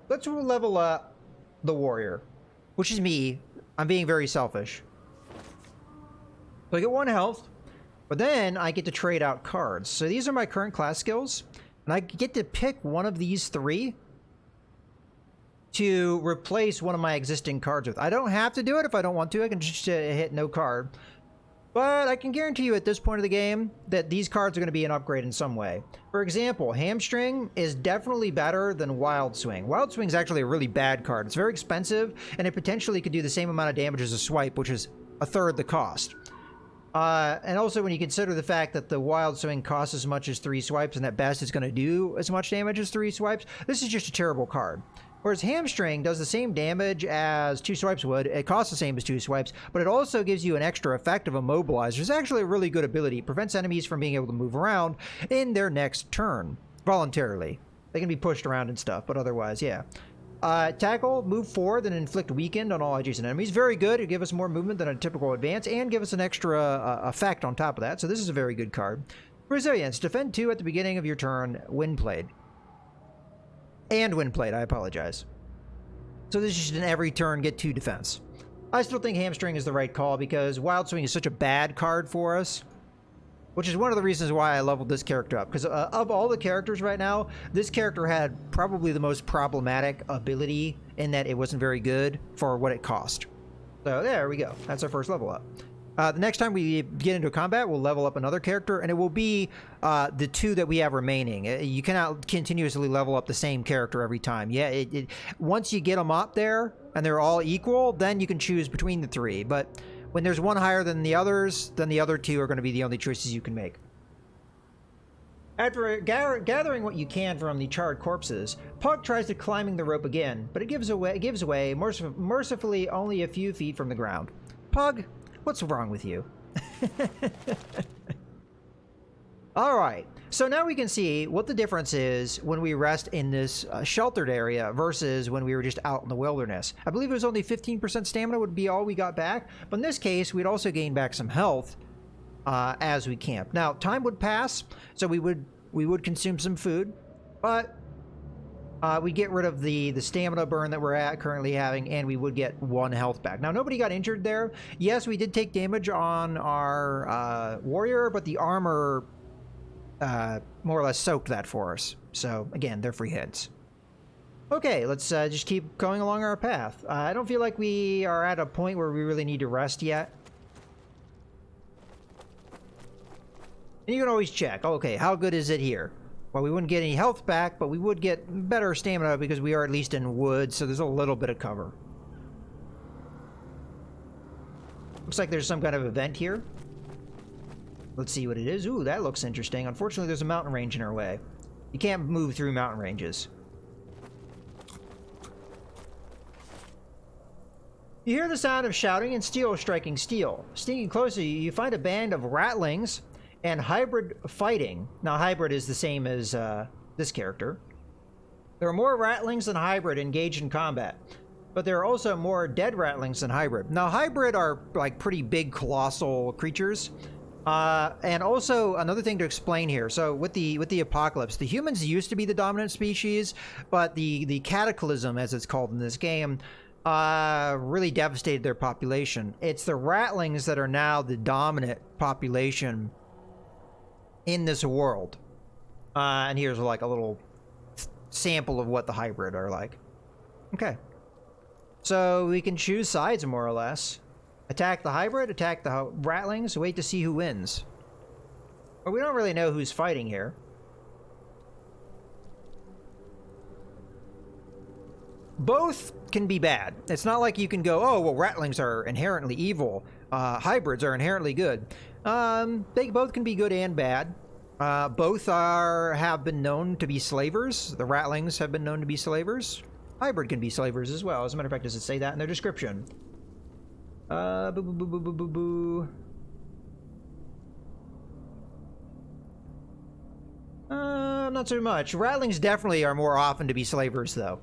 Let's level up the warrior, which is me. I'm being very selfish. So I get 1 health, but then I get to trade out cards. So these are my current class skills, and I get to pick one of these 3 to replace one of my existing cards with. I don't have to do it if I don't want to. I can just hit no card. But I can guarantee you at this point of the game that these cards are going to be an upgrade in some way. For example, Hamstring is definitely better than Wild Swing. Wild Swing is actually a really bad card. It's very expensive, and it potentially could do the same amount of damage as a Swipe, which is 1/3 the cost. And also when you consider the fact that the Wild Swing costs as much as 3 swipes, and at best it's going to do as much damage as 3 swipes, this is just a terrible card. Whereas Hamstring does the same damage as 2 swipes would. It costs the same as 2 swipes, but it also gives you an extra effect of Immobilizer. It's actually a really good ability. It prevents enemies from being able to move around in their next turn, voluntarily. They can be pushed around and stuff, but otherwise, yeah. Tackle, move forward and inflict weakened on all adjacent enemies. Very good. It'll give us more movement than a typical advance and give us an extra effect on top of that. So this is a very good card. Resilience, defend 2 at the beginning of your turn, Windblade. And Windblade, I apologize. So this is just an every turn get 2 defense. I still think Hamstring is the right call because Wild Swing is such a bad card for us. Which is one of the reasons why I leveled this character up. Because of all the characters right now, this character had probably the most problematic ability in that it wasn't very good for what it cost. So there we go. That's our first level up. The next time we get into combat, we'll level up another character, and it will be the 2 that we have remaining. You cannot continuously level up the same character every time. Yeah, once you get them up there, and they're all equal, then you can choose between the 3. But when there's one higher than the others, then the other 2 are going to be the only choices you can make. After gathering what you can from the charred corpses, Pug tries to climbing the rope again, but it gives away mercifully only a few feet from the ground. Pug, what's wrong with you? Alright, so now we can see what the difference is when we rest in this sheltered area versus when we were just out in the wilderness. I believe it was only 15% stamina would be all we got back, but in this case, we'd also gain back some health as we camp. Now, time would pass, so we would consume some food, but we get rid of the stamina burn that we're currently having, and we would get 1 health back. Now, nobody got injured there. Yes, we did take damage on our warrior, but the armor more or less soaked that for us. So, again, they're free hits. Okay, let's just keep going along our path. I don't feel like we are at a point where we really need to rest yet. And you can always check, okay, how good is it here? Well, we wouldn't get any health back, but we would get better stamina because we are at least in woods, so there's a little bit of cover. Looks like there's some kind of event here. Let's see what it is. Ooh, that looks interesting. Unfortunately, there's a mountain range in our way. You can't move through mountain ranges. You hear the sound of shouting and steel striking steel. Sneaking closer, you find a band of ratlings and hybrid fighting. Now, hybrid is the same as this character. There are more ratlings than hybrid engaged in combat, but there are also more dead ratlings than hybrid. Now, hybrid are like pretty big, colossal creatures. And also another thing to explain here. So with the apocalypse, the humans used to be the dominant species, but the cataclysm, as it's called in this game, really devastated their population. It's the ratlings that are now the dominant population in this world. And here's like a little sample of what the hybrid are like. Okay. So we can choose sides more or less. Attack the hybrid, attack the ratlings, wait to see who wins. But we don't really know who's fighting here. Both can be bad. It's not like you can go, oh, well, ratlings are inherently evil. Hybrids are inherently good. They both can be good and bad. Both have been known to be slavers. The ratlings have been known to be slavers. Hybrid can be slavers as well. As a matter of fact, does it say that in their description? Boo, boo, boo, boo, boo, boo, boo. Not so much. Ratlings definitely are more often to be slavers, though.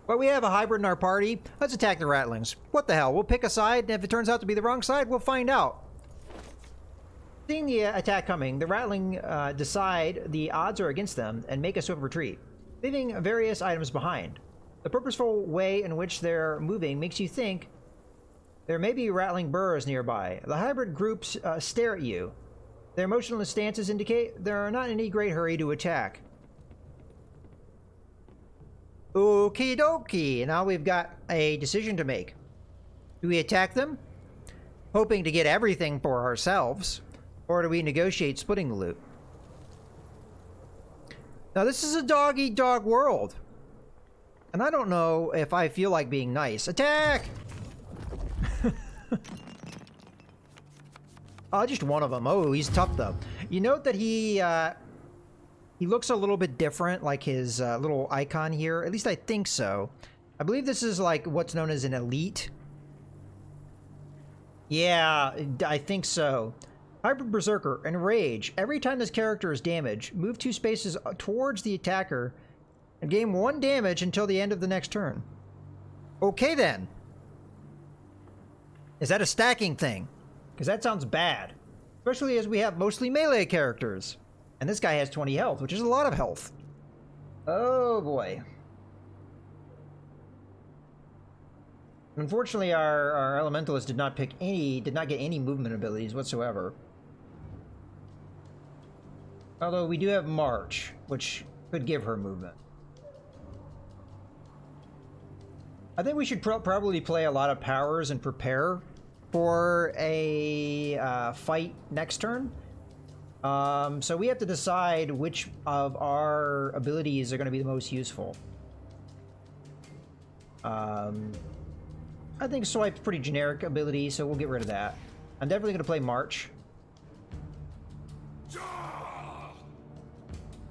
But we have a hybrid in our party. Let's attack the ratlings. What the hell? We'll pick a side, and if it turns out to be the wrong side, we'll find out. Seeing the attack coming, the ratling decide the odds are against them and make a swift retreat, leaving various items behind. The purposeful way in which they're moving makes you think there may be rattling burrs nearby. The hybrid groups stare at you. Their motionless stances indicate they're not in any great hurry to attack. Okie dokie. Now we've got a decision to make. Do we attack them, hoping to get everything for ourselves, or do we negotiate splitting the loot? Now this is a dog-eat-dog world, and I don't know if I feel like being nice. Attack! Oh, just one of them. Oh, he's tough though. You note that he looks a little bit different, like his little icon here. At least I think so. I believe this is like what's known as an elite. Yeah, I think so. Hybrid Berserker, Enrage. Every time this character is damaged, move 2 spaces towards the attacker and gain 1 damage until the end of the next turn. Okay then. Is that a stacking thing? Because that sounds bad. Especially as we have mostly melee characters. And this guy has 20 health, which is a lot of health. Oh boy. Unfortunately, our elementalist did not get any movement abilities whatsoever. Although we do have March, which could give her movement. I think we should probably play a lot of powers and prepare for a fight next turn. So we have to decide which of our abilities are going to be the most useful. I think Swipe's pretty generic ability, so we'll get rid of that. I'm definitely going to play March.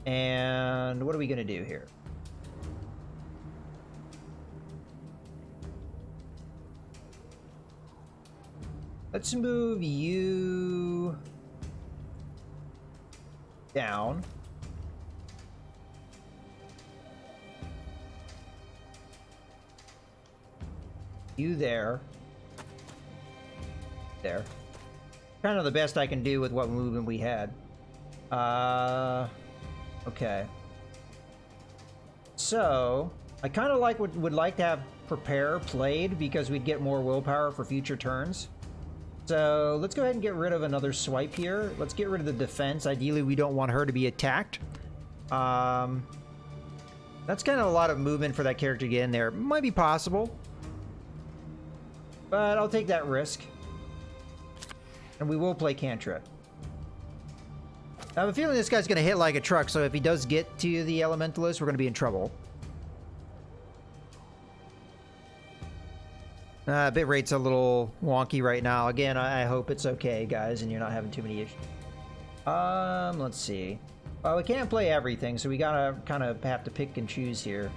And what are we going to do here? Let's move you down. You there. There. Kind of the best I can do with what movement we had. Okay. So, I kind of would like to have Prepare played because we'd get more willpower for future turns. So, let's go ahead and get rid of another swipe here. Let's get rid of the defense. Ideally, we don't want her to be attacked. That's kind of a lot of movement for that character to get in there. Might be possible. But I'll take that risk. And we will play Cantrip. I have a feeling this guy's going to hit like a truck, so if he does get to the Elementalist, we're going to be in trouble. Bit rate's a little wonky right now. Again, I hope it's okay, guys, and you're not having too many issues. Let's see. Well, we can't play everything, so we gotta kind of have to pick and choose here.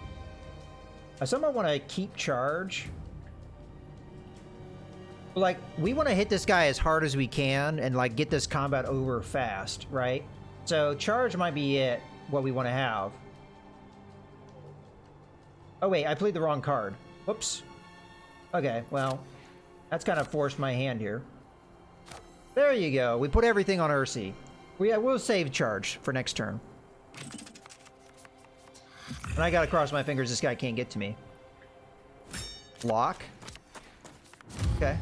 I somehow want to keep charge. Like, we want to hit this guy as hard as we can and, like, get this combat over fast, right? So, charge might be what we want to have. Oh, wait, I played the wrong card. Whoops. Okay, well, that's kind of forced my hand here. There you go. We put everything on Ursi. We'll save charge for next turn. And I gotta cross my fingers this guy can't get to me. Block. Okay.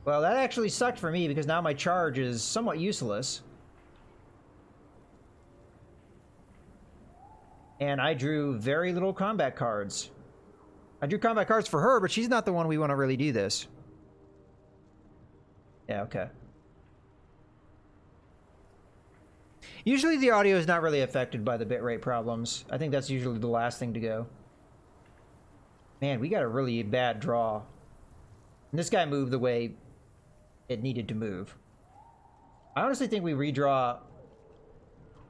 Well, that actually sucked for me because now my charge is somewhat useless. And I drew very little combat cards. I drew combat cards for her, but she's not the one we want to really do this. Yeah, okay. Usually the audio is not really affected by the bitrate problems. I think that's usually the last thing to go. Man, we got a really bad draw. And this guy moved the way it needed to move. I honestly think we redraw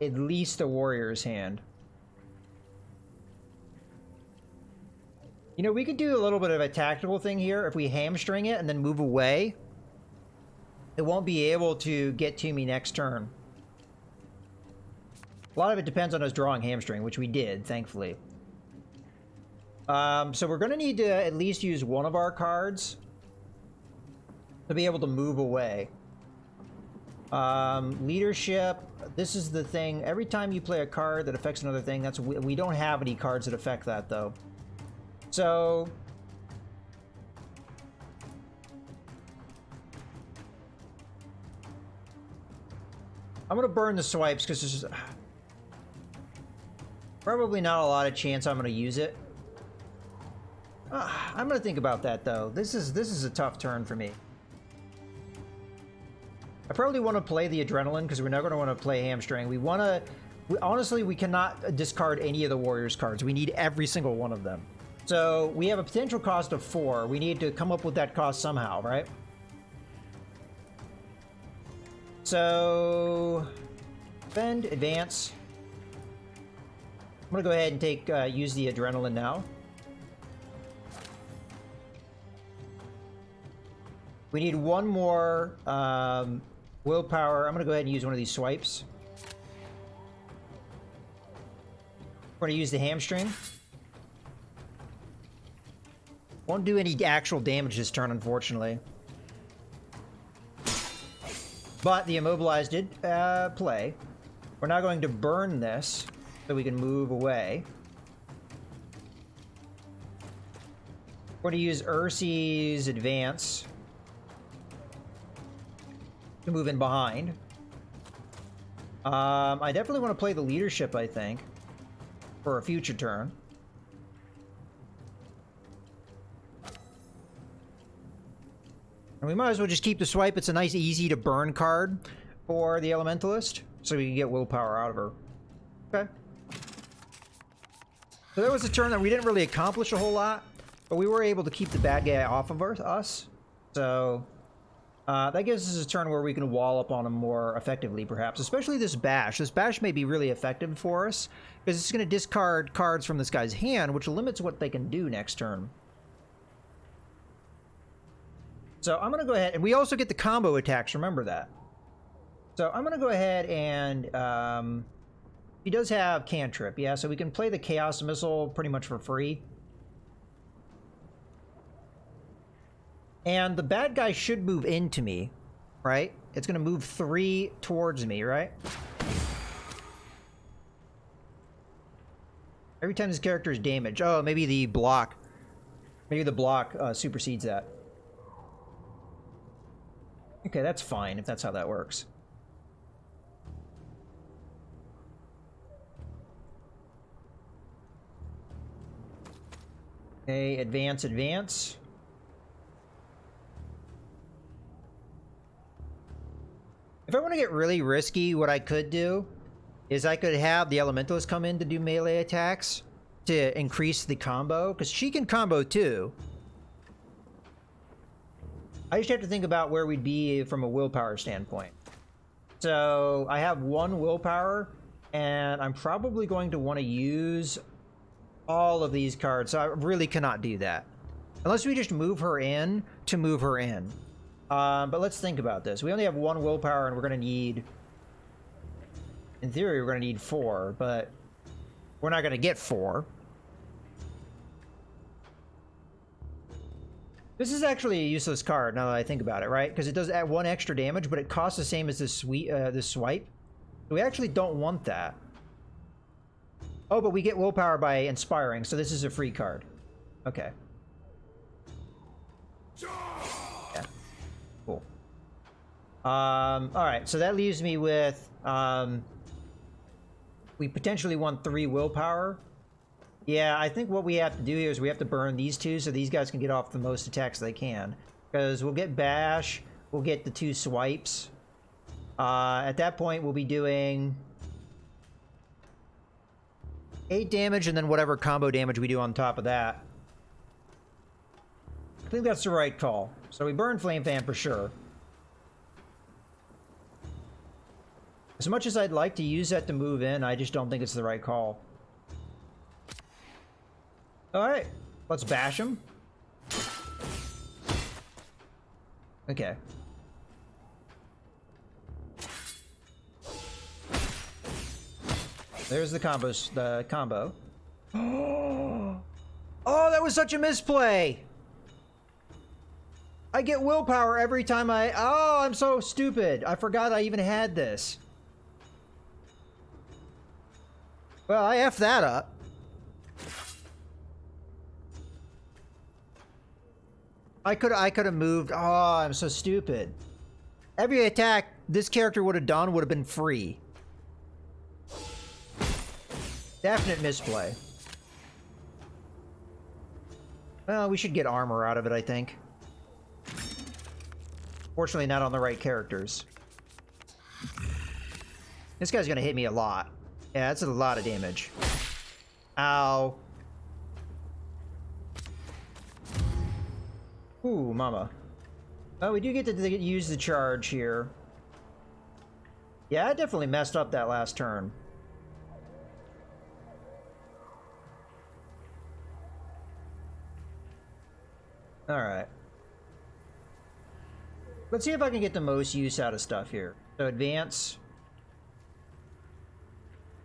at least a warrior's hand. You know, we could do a little bit of a tactical thing here. If we hamstring it and then move away, it won't be able to get to me next turn. A lot of it depends on us drawing hamstring, which we did, thankfully. So we're going to need to at least use one of our cards to be able to move away. Leadership, this is the thing. Every time you play a card that affects another thing, we don't have any cards that affect that, though. So I'm gonna burn the swipes because there's probably not a lot of chance I'm gonna use it. I'm gonna think about that though. This is a tough turn for me. I probably want to play the Adrenaline because we're not going to want to play Hamstring. Honestly, we cannot discard any of the Warriors cards. We need every single one of them. So we have a potential cost of 4. We need to come up with that cost somehow, right? So, spend, advance. I'm gonna go ahead and use the Adrenaline now. We need one more willpower. I'm gonna go ahead and use one of these swipes. We're gonna use the Hamstring. Won't do any actual damage this turn, unfortunately. But the Immobilize did play. We're now going to burn this so we can move away. We're going to use Ursi's Advance to move in behind. I definitely want to play the Leadership, I think, for a future turn. And we might as well just keep the swipe. It's a nice, easy to burn card for the Elementalist, so we can get willpower out of her. Okay. So that was a turn that we didn't really accomplish a whole lot, but we were able to keep the bad guy off of us. So That gives us a turn where we can wall up on them more effectively, perhaps. Especially this bash. This bash may be really effective for us, because it's going to discard cards from this guy's hand, which limits what they can do next turn. So I'm going to go ahead, and we also get the combo attacks, remember that. So I'm going to go ahead and, he does have cantrip, yeah, so we can play the Chaos Missile pretty much for free. And the bad guy should move into me, right? It's going to move 3 towards me, right? Every time this character is damaged. Oh, maybe the block. Maybe the block supersedes that. Okay, that's fine if that's how that works. Okay, advance, advance. If I want to get really risky, what I could do is I could have the Elementalist come in to do melee attacks to increase the combo, because she can combo too. I just have to think about where we'd be from a willpower standpoint. So I have 1 willpower, and I'm probably going to want to use all of these cards, so I really cannot do that. Unless we just move her in to move her in. But let's think about this. We only have 1 willpower, and we're going to need... In theory, we're going to need 4, but we're not going to get 4. This is actually a useless card, now that I think about it, right? Because it does add 1 extra damage, but it costs the same as this swipe. So we actually don't want that. Oh, but we get willpower by inspiring, so this is a free card. Okay. Yeah. Cool. Alright, so that leaves me with, we potentially want 3 willpower. Yeah, I think what we have to do here is we have to burn these 2 so these guys can get off the most attacks they can. Because we'll get bash, we'll get the 2 swipes. At that point, we'll be doing 8 damage and then whatever combo damage we do on top of that. I think that's the right call. So we burn Flame Fan for sure. As much as I'd like to use that to move in, I just don't think it's the right call. Alright, let's bash him. Okay. There's the combo. Oh, that was such a misplay! I get willpower every time oh, I'm so stupid. I forgot I even had this. Well, I effed that up. I could have moved. Oh, I'm so stupid. Every attack this character would have done would have been free. Definite misplay. Well, we should get armor out of it, I think. Fortunately, not on the right characters. This guy's gonna hit me a lot. Yeah, that's a lot of damage. Ow. Ooh, mama. Oh, we do get to use the charge here. Yeah, I definitely messed up that last turn. Alright. Let's see if I can get the most use out of stuff here. So advance.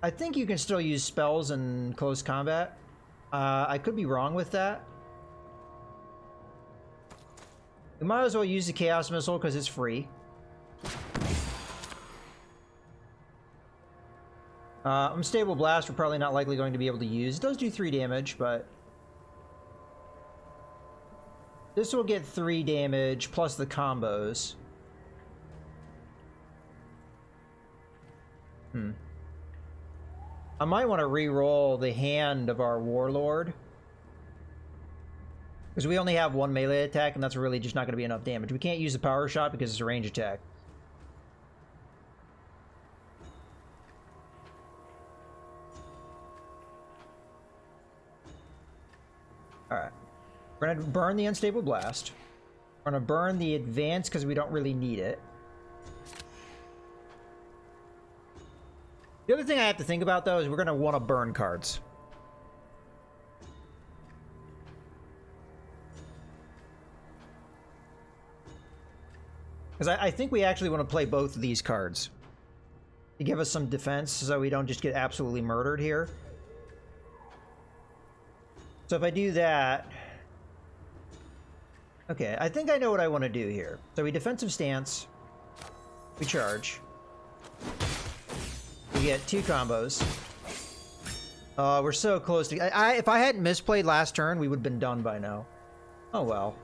I think you can still use spells in close combat. I could be wrong with that. We might as well use the Chaos Missile because it's free. Unstable Blast we're probably not likely going to be able to use. It does do 3 damage, but... This will get 3 damage plus the combos. I might want to re-roll the hand of our Warlord. Because we only have 1 melee attack, and that's really just not going to be enough damage. We can't use the Power Shot because it's a range attack. Alright. We're going to burn the Unstable Blast. We're gonna burn the advance because we don't really need it. The other thing I have to think about, though, is we're gonna want to burn cards. Because I think we actually want to play both of these cards to give us some defense so we don't just get absolutely murdered here. So if I do that... Okay, I think I know what I want to do here. So we defensive stance. We charge. We get 2 combos. We're so close to... if I hadn't misplayed last turn, we would have been done by now. Oh well.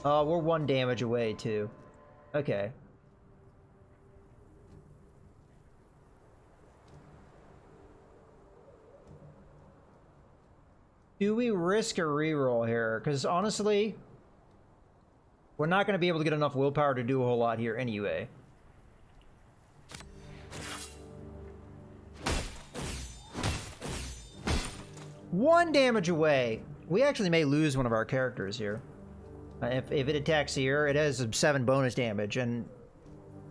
We're 1 damage away, too. Okay. Do we risk a reroll here? Because honestly, we're not going to be able to get enough willpower to do a whole lot here anyway. One damage away. We actually may lose one of our characters here. If it attacks here, it has 7 bonus damage, and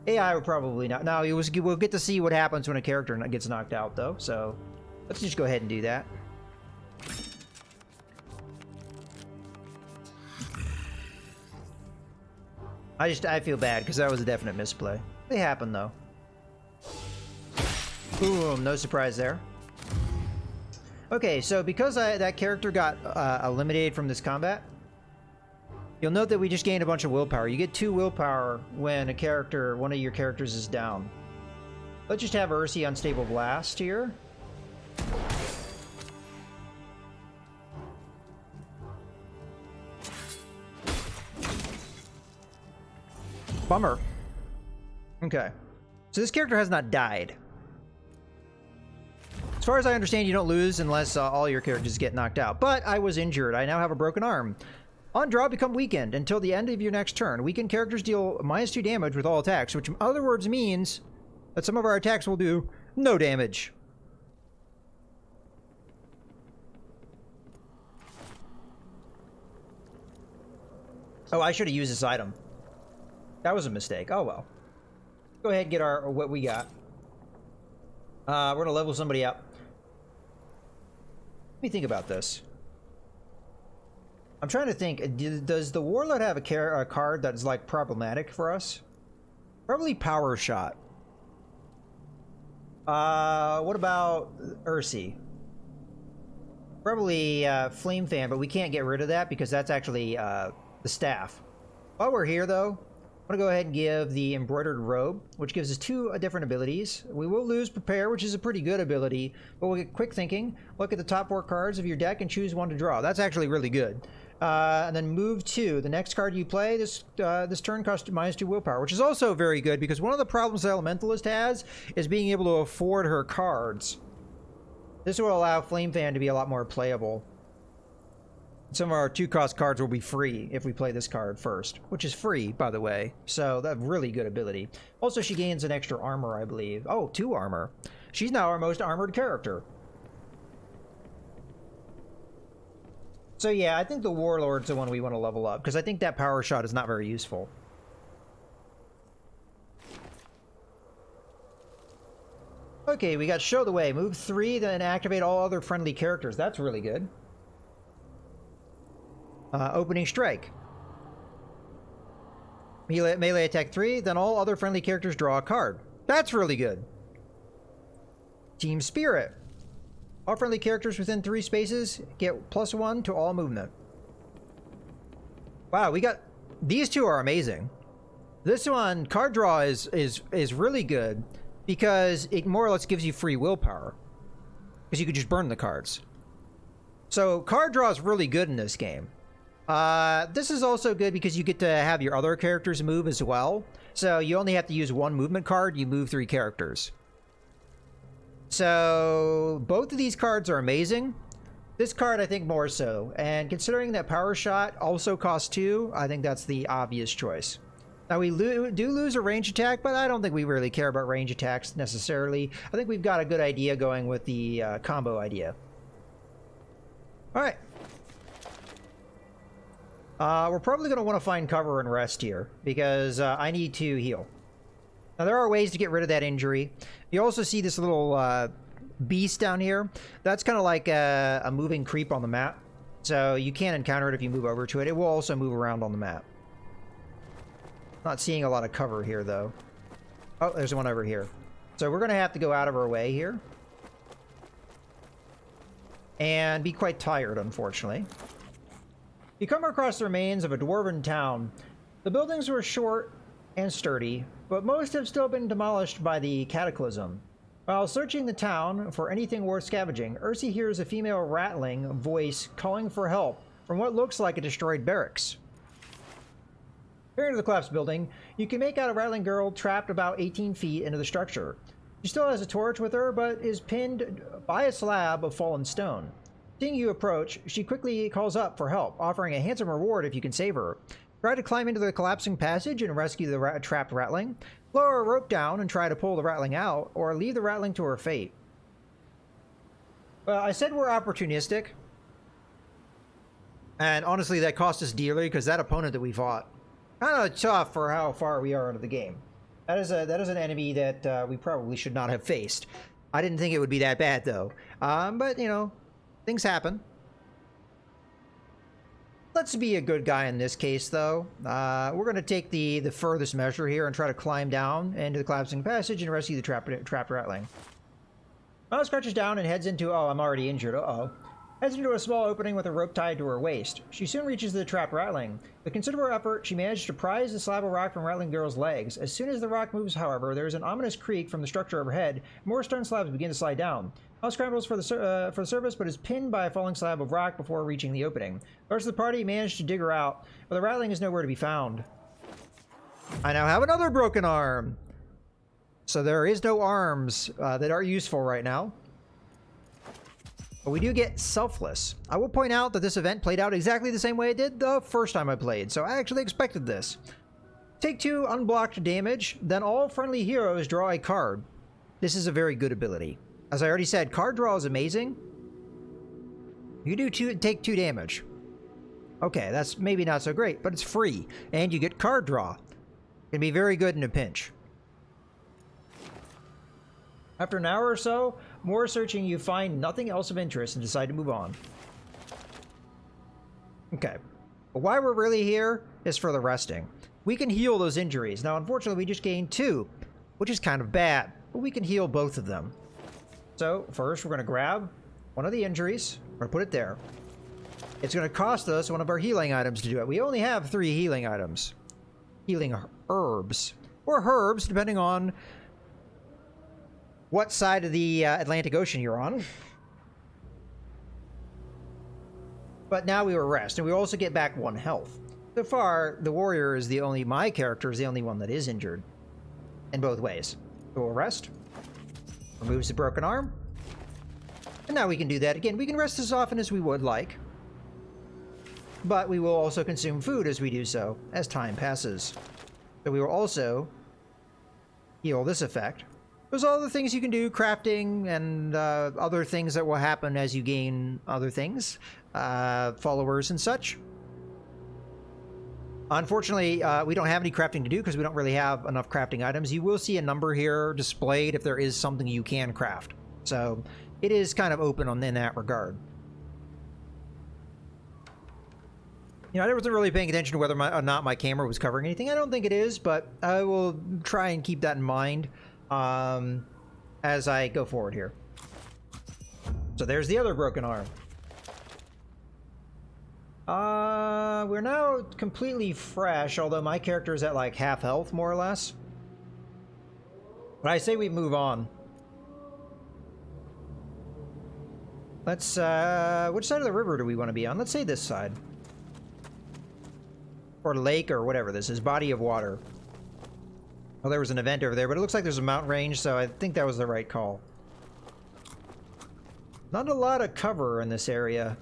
AI will probably not. No, we'll get to see what happens when a character gets knocked out, though. So let's just go ahead and do that. I feel bad because that was a definite misplay. They happen though. Boom! No surprise there. Okay, so because that character got eliminated from this combat. You'll note that we just gained a bunch of willpower. You get 2 willpower when one of your characters is down. Let's just have Ursi Unstable Blast here. Bummer. Okay. So this character has not died. As far as I understand, you don't lose unless all your characters get knocked out. But I was injured. I now have a broken arm. On draw, become weakened until the end of your next turn. Weakened characters deal -2 damage with all attacks, which in other words means that some of our attacks will do no damage. Oh, I should have used this item. That was a mistake. Oh well. Go ahead and get what we got. We're gonna level somebody up. Let me think about this. I'm trying to think, does the Warlord have a card that's like problematic for us? Probably Power Shot. What about Ursi? Probably Flame Fan, but we can't get rid of that because that's actually the staff. While we're here though, I'm gonna go ahead and give the Embroidered Robe, which gives us 2 different abilities. We will lose Prepare, which is a pretty good ability, but we'll get Quick Thinking. Look at the top 4 cards of your deck and choose 1 to draw. That's actually really good. And then move 2. The next card you play this turn costs -2 willpower, which is also very good because one of the problems the Elementalist has is being able to afford her cards. This will allow Flame Fan to be a lot more playable. Some of our 2-cost cards will be free if we play this card first, which is free, by the way. So that's really good ability. Also, she gains an extra armor, I believe. Oh, 2 armor. She's now our most armored character. So yeah, I think the Warlord's the one we want to level up, because I think that Power Shot is not very useful. Okay, we got Show the Way. Move 3, then activate all other friendly characters. That's really good. Opening Strike. Melee attack 3, then all other friendly characters draw a card. That's really good. Team Spirit. All friendly characters within 3 spaces get +1 to all movement. Wow, we got... These 2 are amazing. This one, card draw is really good because it more or less gives you free willpower. Because you could just burn the cards. So card draw is really good in this game. This is also good because you get to have your other characters move as well. So you only have to use 1 movement card, you move 3 characters. So both of these cards are amazing. This card, I think, more so. And considering that Power Shot also costs 2, I think that's the obvious choice. Now, we do lose a range attack, but I don't think we really care about range attacks necessarily. I think we've got a good idea going with the combo idea. All right. We're probably going to want to find cover and rest here because I need to heal. Now, there are ways to get rid of that injury. You also see this little beast down here. That's kind of like a moving creep on the map. So you can't encounter it if you move over to it. It will also move around on the map. Not seeing a lot of cover here, though. Oh, there's one over here. So we're going to have to go out of our way here. And be quite tired, unfortunately. You come across the remains of a dwarven town. The buildings were short and sturdy, but most have still been demolished by the cataclysm. While searching the town for anything worth scavenging, Ursi hears a female rattling voice calling for help from what looks like a destroyed barracks. Peering into the collapsed building, you can make out a rattling girl trapped about 18 feet into the structure. She still has a torch with her, but is pinned by a slab of fallen stone. Seeing you approach, she quickly calls up for help, offering a handsome reward if you can save her. Try to climb into the collapsing passage and rescue the trapped rattling. Lower a rope down and try to pull the rattling out, or leave the rattling to her fate. Well, I said we're opportunistic. And honestly, that cost us dearly, because that opponent that we fought, kind of tough for how far we are into the game. That is an enemy that we probably should not have faced. I didn't think it would be that bad, though. But, you know, things happen. Let's be a good guy in this case, though. We're going to take the furthest measure here and try to climb down into the collapsing passage and rescue the trapped rattling. Mouse crouches down and heads into... Oh, I'm already injured. Uh-oh. Heads into a small opening with a rope tied to her waist. She soon reaches the trapped rattling. With considerable effort, she managed to prise the slab of rock from rattling girl's legs. As soon as the rock moves, however, there is an ominous creak from the structure overhead. More stone slabs begin to slide down. Mouse scrambles for the surface, but is pinned by a falling slab of rock before reaching the opening. The rest of the party managed to dig her out, but the rattling is nowhere to be found. I now have another broken arm. So there is no arms that are useful right now. But we do get Selfless. I will point out that this event played out exactly the same way it did the first time I played, so I actually expected this. Take 2 unblocked damage, then all friendly heroes draw a card. This is a very good ability. As I already said, card draw is amazing. You do take 2 damage. Okay, that's maybe not so great, but it's free, and you get card draw. It can be very good in a pinch. After an hour or so, more searching, you find nothing else of interest and decide to move on. Okay. But why we're really here is for the resting. We can heal those injuries. Now, unfortunately, we just gained 2, which is kind of bad, but we can heal both of them. So, first, we're going to grab one of the injuries. We're going to put it there. It's going to cost us one of our healing items to do it. We only have 3 healing items. Healing herbs. Or herbs, depending on what side of the Atlantic Ocean you're on. But now we will rest, and we also get back 1 health. So far, the warrior is my character is the only one that is injured. In both ways. So we'll rest. Removes the broken arm. And now we can do that again. We can rest as often as we would like. But we will also consume food as we do so, as time passes. So we will also heal this effect. There's all the things you can do, crafting and other things that will happen as you gain other things, followers and such. Unfortunately, we don't have any crafting to do because we don't really have enough crafting items. You will see a number here displayed if there is something you can craft. So it is kind of open in that regard. You know, I wasn't really paying attention to whether or not my camera was covering anything. I don't think it is, but I will try and keep that in mind as I go forward here. So there's the other broken arm. We're now completely fresh, although my character is at like half health, more or less. But I say we move on. Let's, which side of the river do we want to be on? Let's say this side. Or lake, or whatever this is. Body of water. Well, there was an event over there, but it looks like there's a mountain range, so I think that was the right call. Not a lot of cover in this area.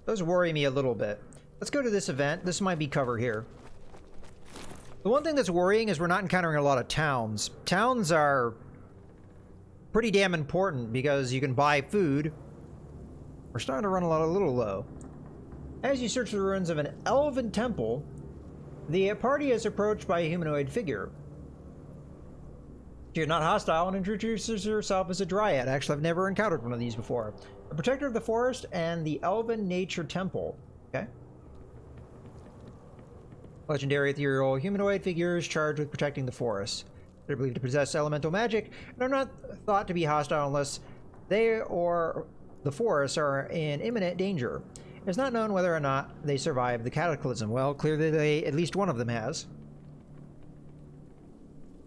Those worry me a little bit. Let's go to this event. This might be cover here. The one thing that's worrying is we're not encountering a lot of towns. Towns are pretty damn important because you can buy food. We're starting to run a little low. As you search the ruins of an elven temple, the party is approached by a humanoid figure. She is not hostile and introduces herself as a dryad. Actually, I've never encountered one of these before. A protector of the forest and the Elven Nature Temple. Okay. Legendary ethereal humanoid figures charged with protecting the forest. They're believed to possess elemental magic and are not thought to be hostile unless they or the forests are in imminent danger. It's not known whether or not they survived the cataclysm. Well, clearly at least one of them has.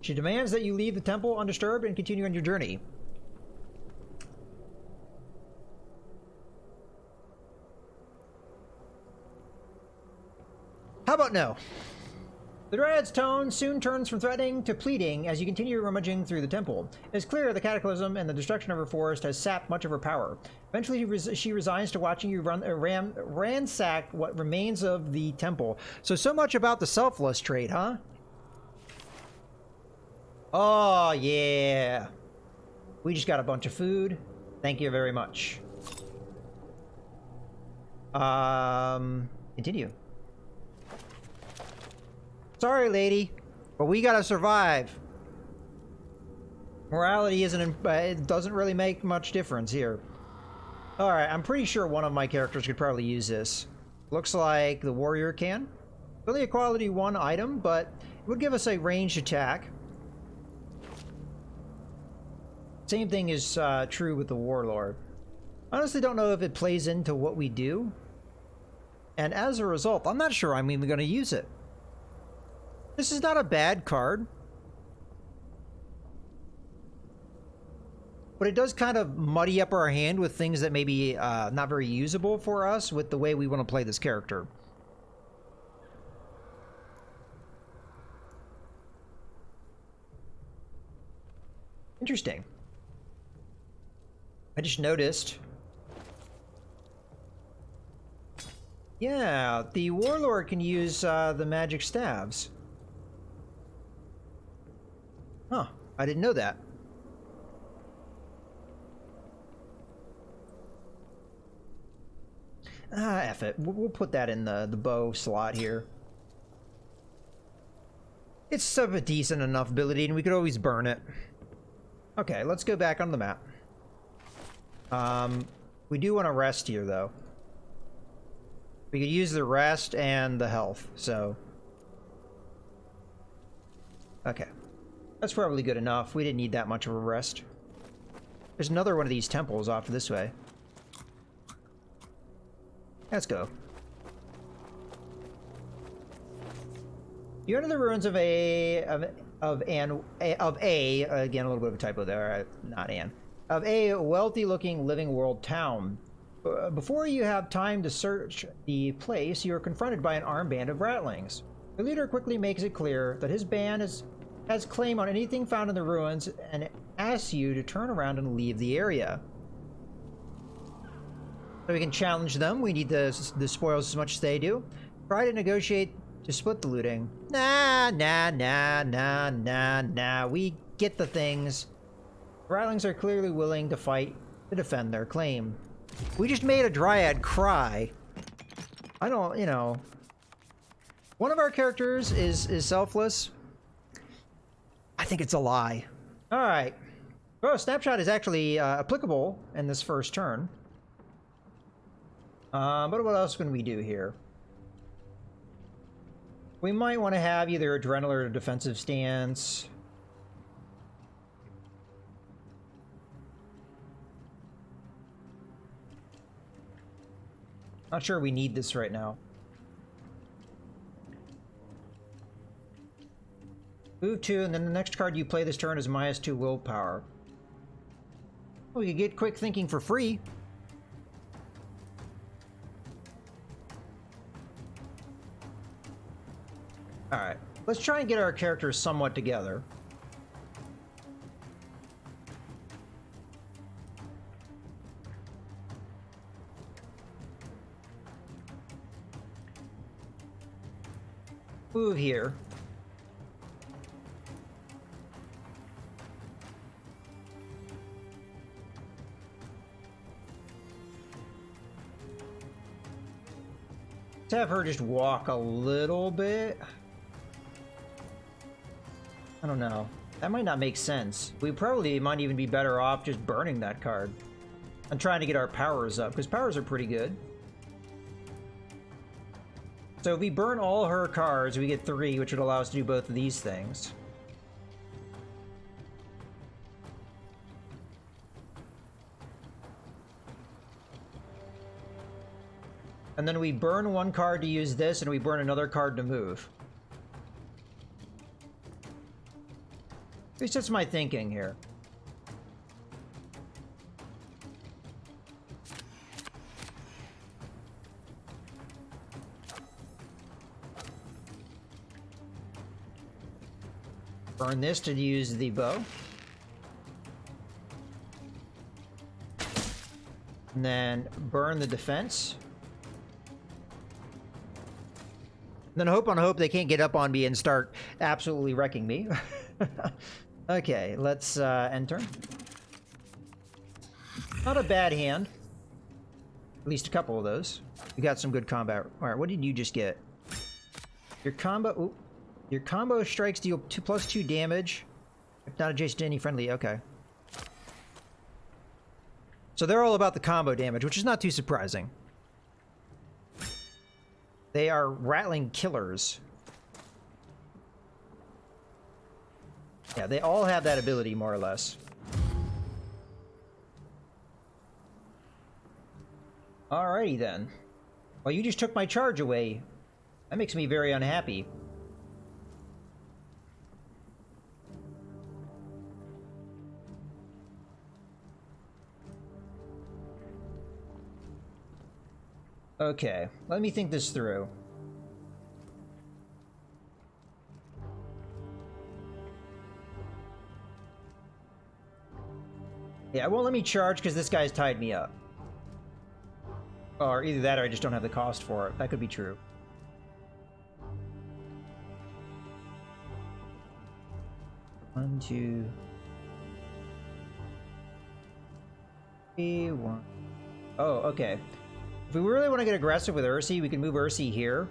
She demands that you leave the temple undisturbed and continue on your journey. How about no? The Dryad's tone soon turns from threatening to pleading as you continue rummaging through the temple. It is clear the cataclysm and the destruction of her forest has sapped much of her power. Eventually, she resigns to watching you ransack what remains of the temple. So much about the selfless trait, huh? Oh, yeah. We just got a bunch of food. Thank you very much. Continue. Sorry, lady, but we gotta survive. Morality it doesn't really make much difference here. Alright, I'm pretty sure one of my characters could probably use this. Looks like the warrior can. Really a quality 1 item, but it would give us a ranged attack. Same thing is true with the warlord. Honestly, don't know if it plays into what we do. And as a result, I'm not sure I'm even going to use it. This is not a bad card. But it does kind of muddy up our hand with things that may be not very usable for us with the way we want to play this character. Interesting. I just noticed. Yeah, the warlord can use the magic staves. Huh, I didn't know that. F it. We'll put that in the bow slot here. It's of a decent enough ability, and we could always burn it. Okay, let's go back on the map. We do want to rest here, though. We could use the rest and the health, so... Okay. That's probably good enough. We didn't need that much of a rest. There's another one of these temples off this way. Let's go. You enter the ruins of again, a little bit of a typo there, not Anne. Of a wealthy-looking living world town. Before you have time to search the place, you are confronted by an armed band of ratlings. The leader quickly makes it clear that his band has claim on anything found in the ruins and asks you to turn around and leave the area. So we can challenge them. We need the spoils as much as they do. Try to negotiate to split the looting. Nah. We get the things. Ratlings are clearly willing to fight to defend their claim. We just made a dryad cry. I don't, you know. One of our characters is selfless. I think it's a lie. Alright. Oh, snapshot is actually applicable in this first turn. But what else can we do here? We might want to have either adrenaline or a defensive stance. Not sure we need this right now. Move 2, and then the next card you play this turn is -2 willpower. Oh, you get quick thinking for free. Alright, let's try and get our characters somewhat together. Move here. Let's have her just walk a little bit. I don't know. That might not make sense. We probably might even be better off just burning that card and trying to get our powers up, because powers are pretty good. So if we burn all her cards, we get 3, which would allow us to do both of these things. And then we burn 1 card to use this, and we burn another card to move. At least that's my thinking here. Burn this to use the bow. And then burn the defense. And then hope on hope they can't get up on me and start absolutely wrecking me. Okay, let's end turn. Not a bad hand. At least a couple of those. We got some good combat. Alright, what did you just get? Your combo... Ooh. Your combo strikes deal +2 damage. If not adjacent to any friendly... Okay. So they're all about the combo damage, which is not too surprising. They are rattling killers. Yeah, they all have that ability, more or less. Alrighty then. Well, you just took my charge away. That makes me very unhappy. Okay, let me think this through. Yeah, it won't let me charge because this guy's tied me up. Or either that or I just don't have the cost for it. That could be true. One, two, three, one. Oh, okay. If we really want to get aggressive with Ursi, we can move Ursi here.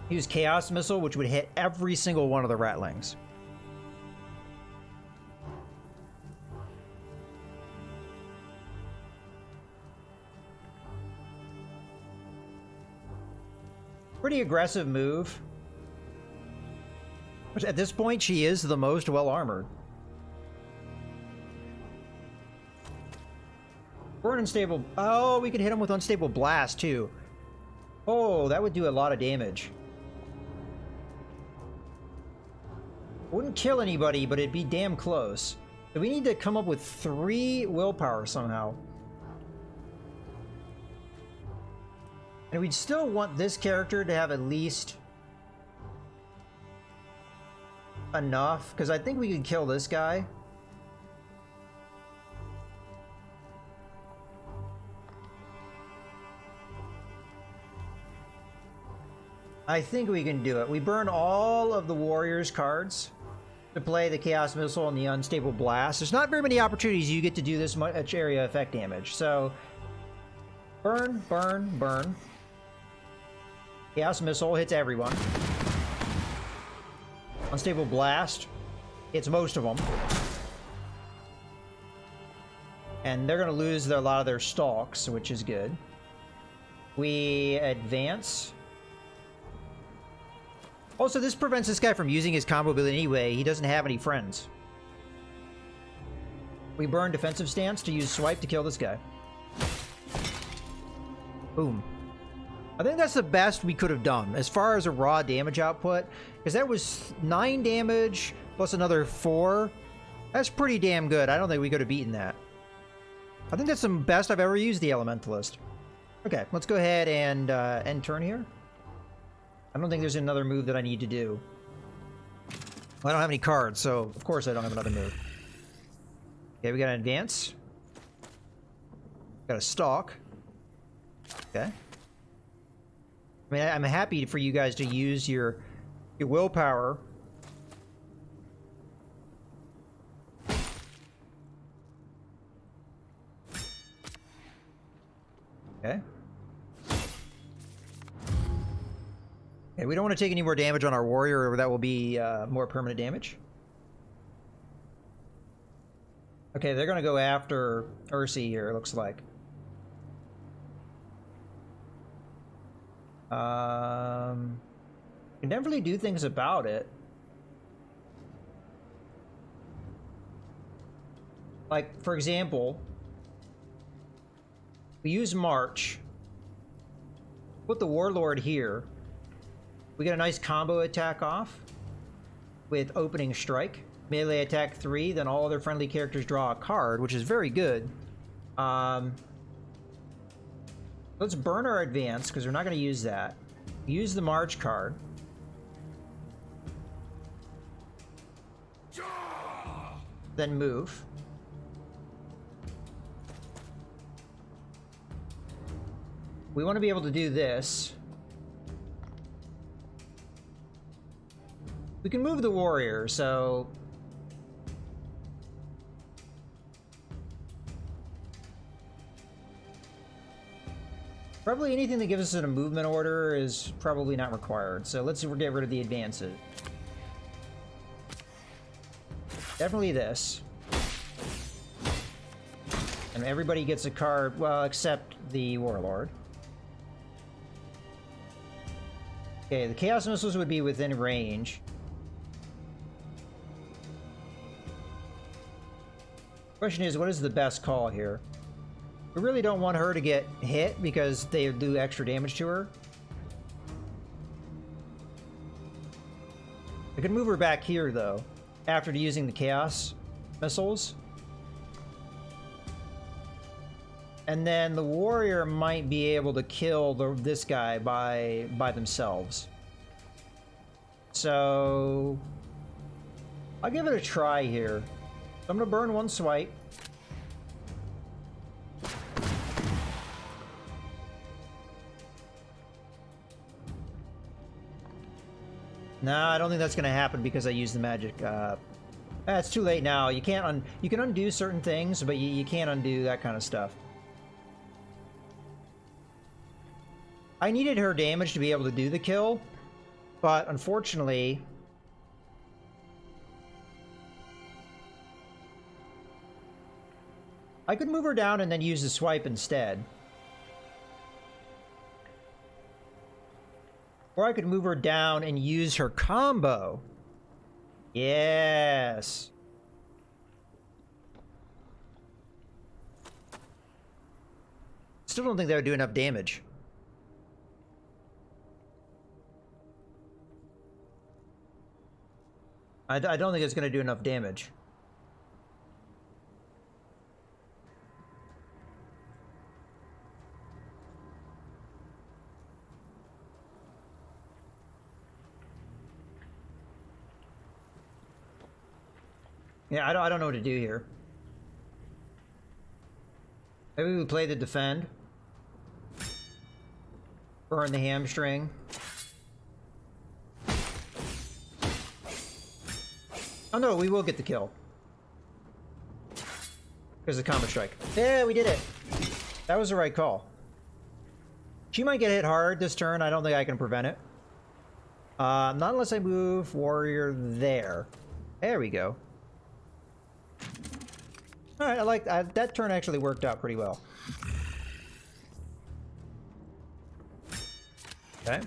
Use Chaos Missile, which would hit every single one of the Rattlings. Pretty aggressive move. Which at this point, she is the most well-armored. Burn Unstable. Oh, we could hit him with Unstable Blast, too. Oh, that would do a lot of damage. Wouldn't kill anybody, but it'd be damn close. So we need to come up with 3 willpower somehow. And we'd still want this character to have at least enough, because I think we could kill this guy. I think we can do it. We burn all of the Warriors cards to play the Chaos Missile and the Unstable Blast. There's not very many opportunities you get to do this much area effect damage. So, burn, burn, burn. Chaos Missile hits everyone. Unstable Blast hits most of them. And they're going to lose a lot of their stalks, which is good. We advance. Also, this prevents this guy from using his combo ability anyway. He doesn't have any friends. We burn defensive stance to use swipe to kill this guy. Boom. I think that's the best we could have done as far as a raw damage output, because that was 9 damage plus another 4. That's pretty damn good. I don't think we could have beaten that. I think that's the best I've ever used the Elementalist. Okay, let's go ahead and end turn here. I don't think there's another move that I need to do. Well, I don't have any cards, so of course I don't have another move. Okay, we got an advance. Got a stalk. Okay. I mean, I'm happy for you guys to use your willpower. Okay. Okay, we don't want to take any more damage on our warrior, or that will be more permanent damage. Okay, they're going to go after Ursi here, it looks like. Can definitely do things about it. Like, for example, we use March. Put the Warlord here. We get a nice combo attack off with Opening Strike. Melee attack 3, then all other friendly characters draw a card, which is very good. Let's burn our advance, because we're not going to use that. Use the March card. Then move. We want to be able to do this. We can move the warrior, so... Probably anything that gives us a movement order is probably not required. So let's get rid of the advances. Definitely this. And everybody gets a card, well, except the Warlord. Okay, the Chaos Missiles would be within range. Question is, what is the best call here? We really don't want her to get hit because they do extra damage to her. I can move her back here, though, after using the Chaos Missiles. And then the Warrior might be able to kill this guy by themselves. So... I'll give it a try here. So I'm going to burn one swipe. No, I don't think that's going to happen because I used the magic. It's too late now. You can't you can undo certain things, but you can't undo that kind of stuff. I needed her damage to be able to do the kill, but unfortunately... I could move her down and then use the swipe instead. Or I could move her down and use her combo. Yes. Still don't think that would do enough damage. I don't think it's going to do enough damage. Yeah, I don't know what to do here. Maybe we play the defend. Burn the hamstring. Oh no, we will get the kill. Here's the combo strike. Yeah, we did it. That was the right call. She might get hit hard this turn. I don't think I can prevent it. Not unless I move warrior there. There we go. Alright, I like that turn actually worked out pretty well. Okay.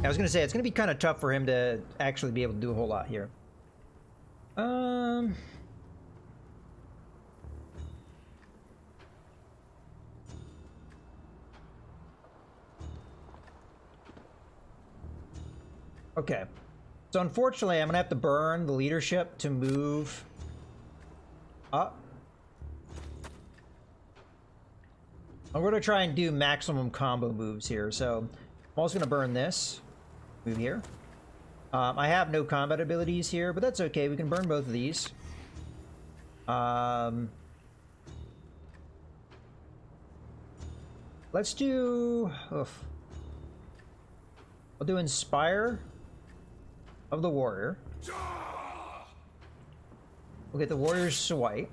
I was gonna say, it's gonna be kind of tough for him to actually be able to do a whole lot here. Okay. So unfortunately, I'm gonna have to burn the leadership to move up. I'm gonna try and do maximum combo moves here. So I'm also gonna burn this. Move here. I have no combat abilities here, but that's okay. We can burn both of these. Let's do... Oof. I'll do Inspire of the Warrior. We'll get the Warrior's Swipe.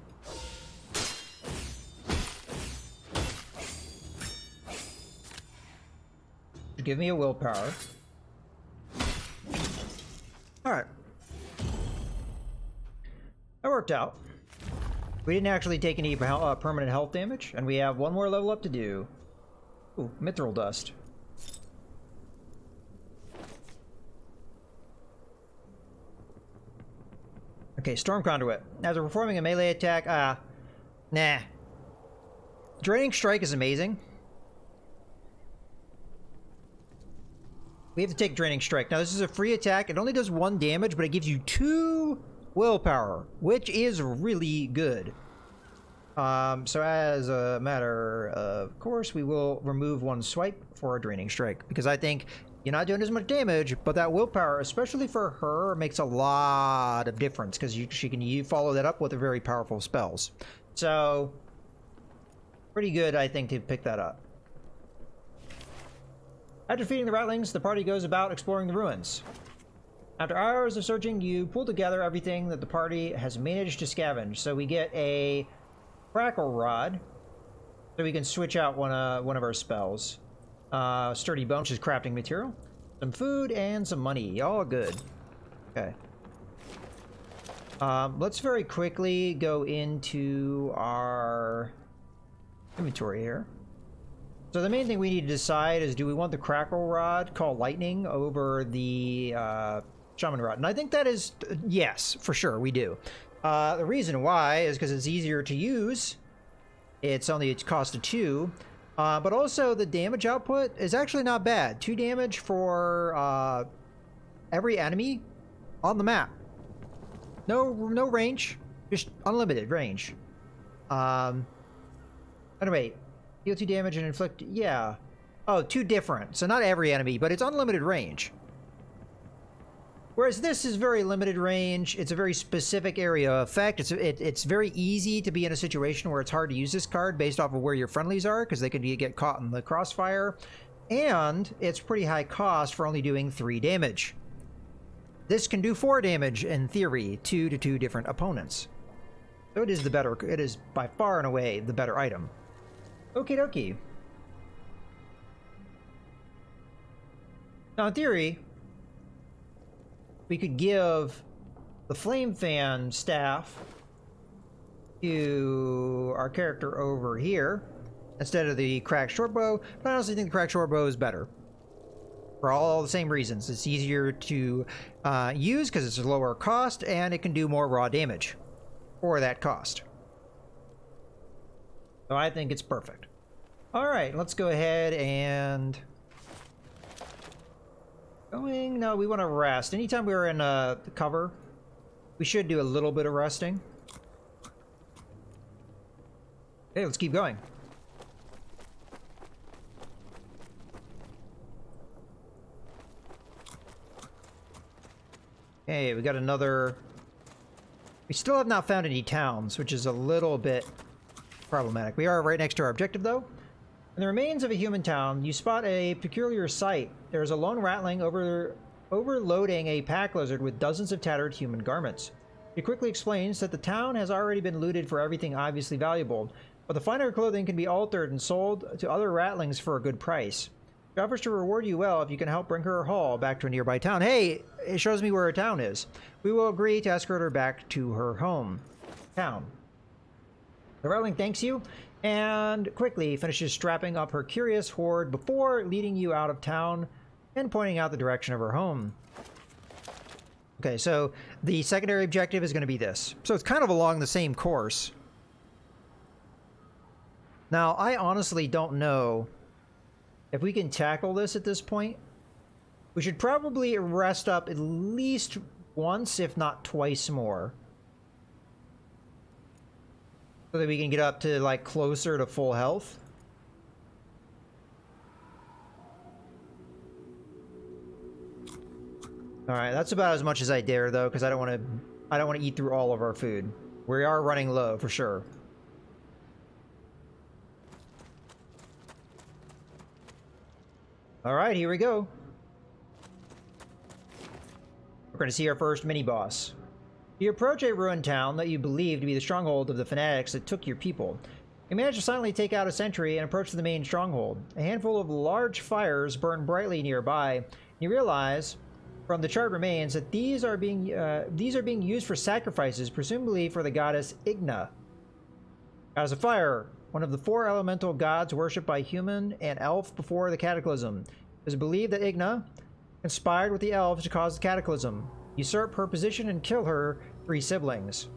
give me a willpower. Alright. That worked out. We didn't actually take any permanent health damage, and we have one more level up to do. Ooh, mithril dust. Okay, Storm Conduit. After performing a melee attack, nah. Draining Strike is amazing. We have to take Draining Strike. Now, this is a free attack. It only does 1 damage, but it gives you 2 willpower, which is really good. So as a matter of course, we will remove 1 swipe for a Draining Strike, because I think you're not doing as much damage, but that willpower, especially for her, makes a lot of difference, because she can follow that up with a very powerful spells. So, pretty good, I think, to pick that up. After defeating the Ratlings, the party goes about exploring the ruins. After hours of searching, you pull together everything that the party has managed to scavenge. So we get a Crackle Rod, so we can switch out one of our spells. Sturdy Bone, which is crafting material. Some food and some money. All good. Okay. Let's very quickly go into our inventory here. So the main thing we need to decide is, do we want the Crackle Rod called Lightning over the Shaman Rod? And I think that is, yes, for sure, we do. The reason why is because it's easier to use. It's cost of 2. But also the damage output is actually not bad. 2 damage for every enemy on the map. No range, just unlimited range. Anyway, deal 2 damage and inflict, yeah. Oh, 2 different. So not every enemy, but it's unlimited range. Whereas this is very limited range. It's a very specific area of effect. It's very easy to be in a situation where it's hard to use this card based off of where your friendlies are, because they could get caught in the crossfire. And it's pretty high cost for only doing 3 damage. This can do 4 damage in theory, 2 to 2 different opponents. So it is by far and away the better item. Okie dokie. Now in theory, we could give the Flame Fan staff to our character over here instead of the Cracked Shortbow, but I honestly think the Cracked Shortbow is better. For all the same reasons. It's easier to use because it's a lower cost, and it can do more raw damage for that cost. So I think it's perfect. Alright, let's go ahead and... No, we want to rest. Anytime we're in cover, we should do a little bit of resting. Okay, let's keep going. Okay, we got another... We still have not found any towns, which is a little bit problematic. We are right next to our objective, though. In the remains of a human town, you spot a peculiar sight. There is a lone Ratling overloading a pack lizard with dozens of tattered human garments. He quickly explains that the town has already been looted for everything obviously valuable, but the finer clothing can be altered and sold to other Ratlings for a good price. She offers to reward you well if you can help bring her haul back to a nearby town. Hey, it shows me where her town is. We will agree to escort her back to her home town. The Ratling thanks you and quickly finishes strapping up her curious horde before leading you out of town and pointing out the direction of her home. Okay, so the secondary objective is going to be this. So it's kind of along the same course. Now, I honestly don't know if we can tackle this at this point. We should probably rest up at least once, if not twice more, so that we can get up to, like, closer to full health. Alright, that's about as much as I dare, though, because I don't want to eat through all of our food. We are running low, for sure. Alright, here we go. We're going to see our first mini-boss. You approach a ruined town that you believe to be the stronghold of the fanatics that took your people. You manage to silently take out a sentry and approach the main stronghold. A handful of large fires burn brightly nearby. You realize from the charred remains that these are being used for sacrifices, presumably for the goddess Igna. Goddess of Fire, one of the 4 elemental gods worshipped by human and elf before the Cataclysm. It is believed that Igna conspired with the elves to cause the Cataclysm, usurp her position, and kill her 3 siblings.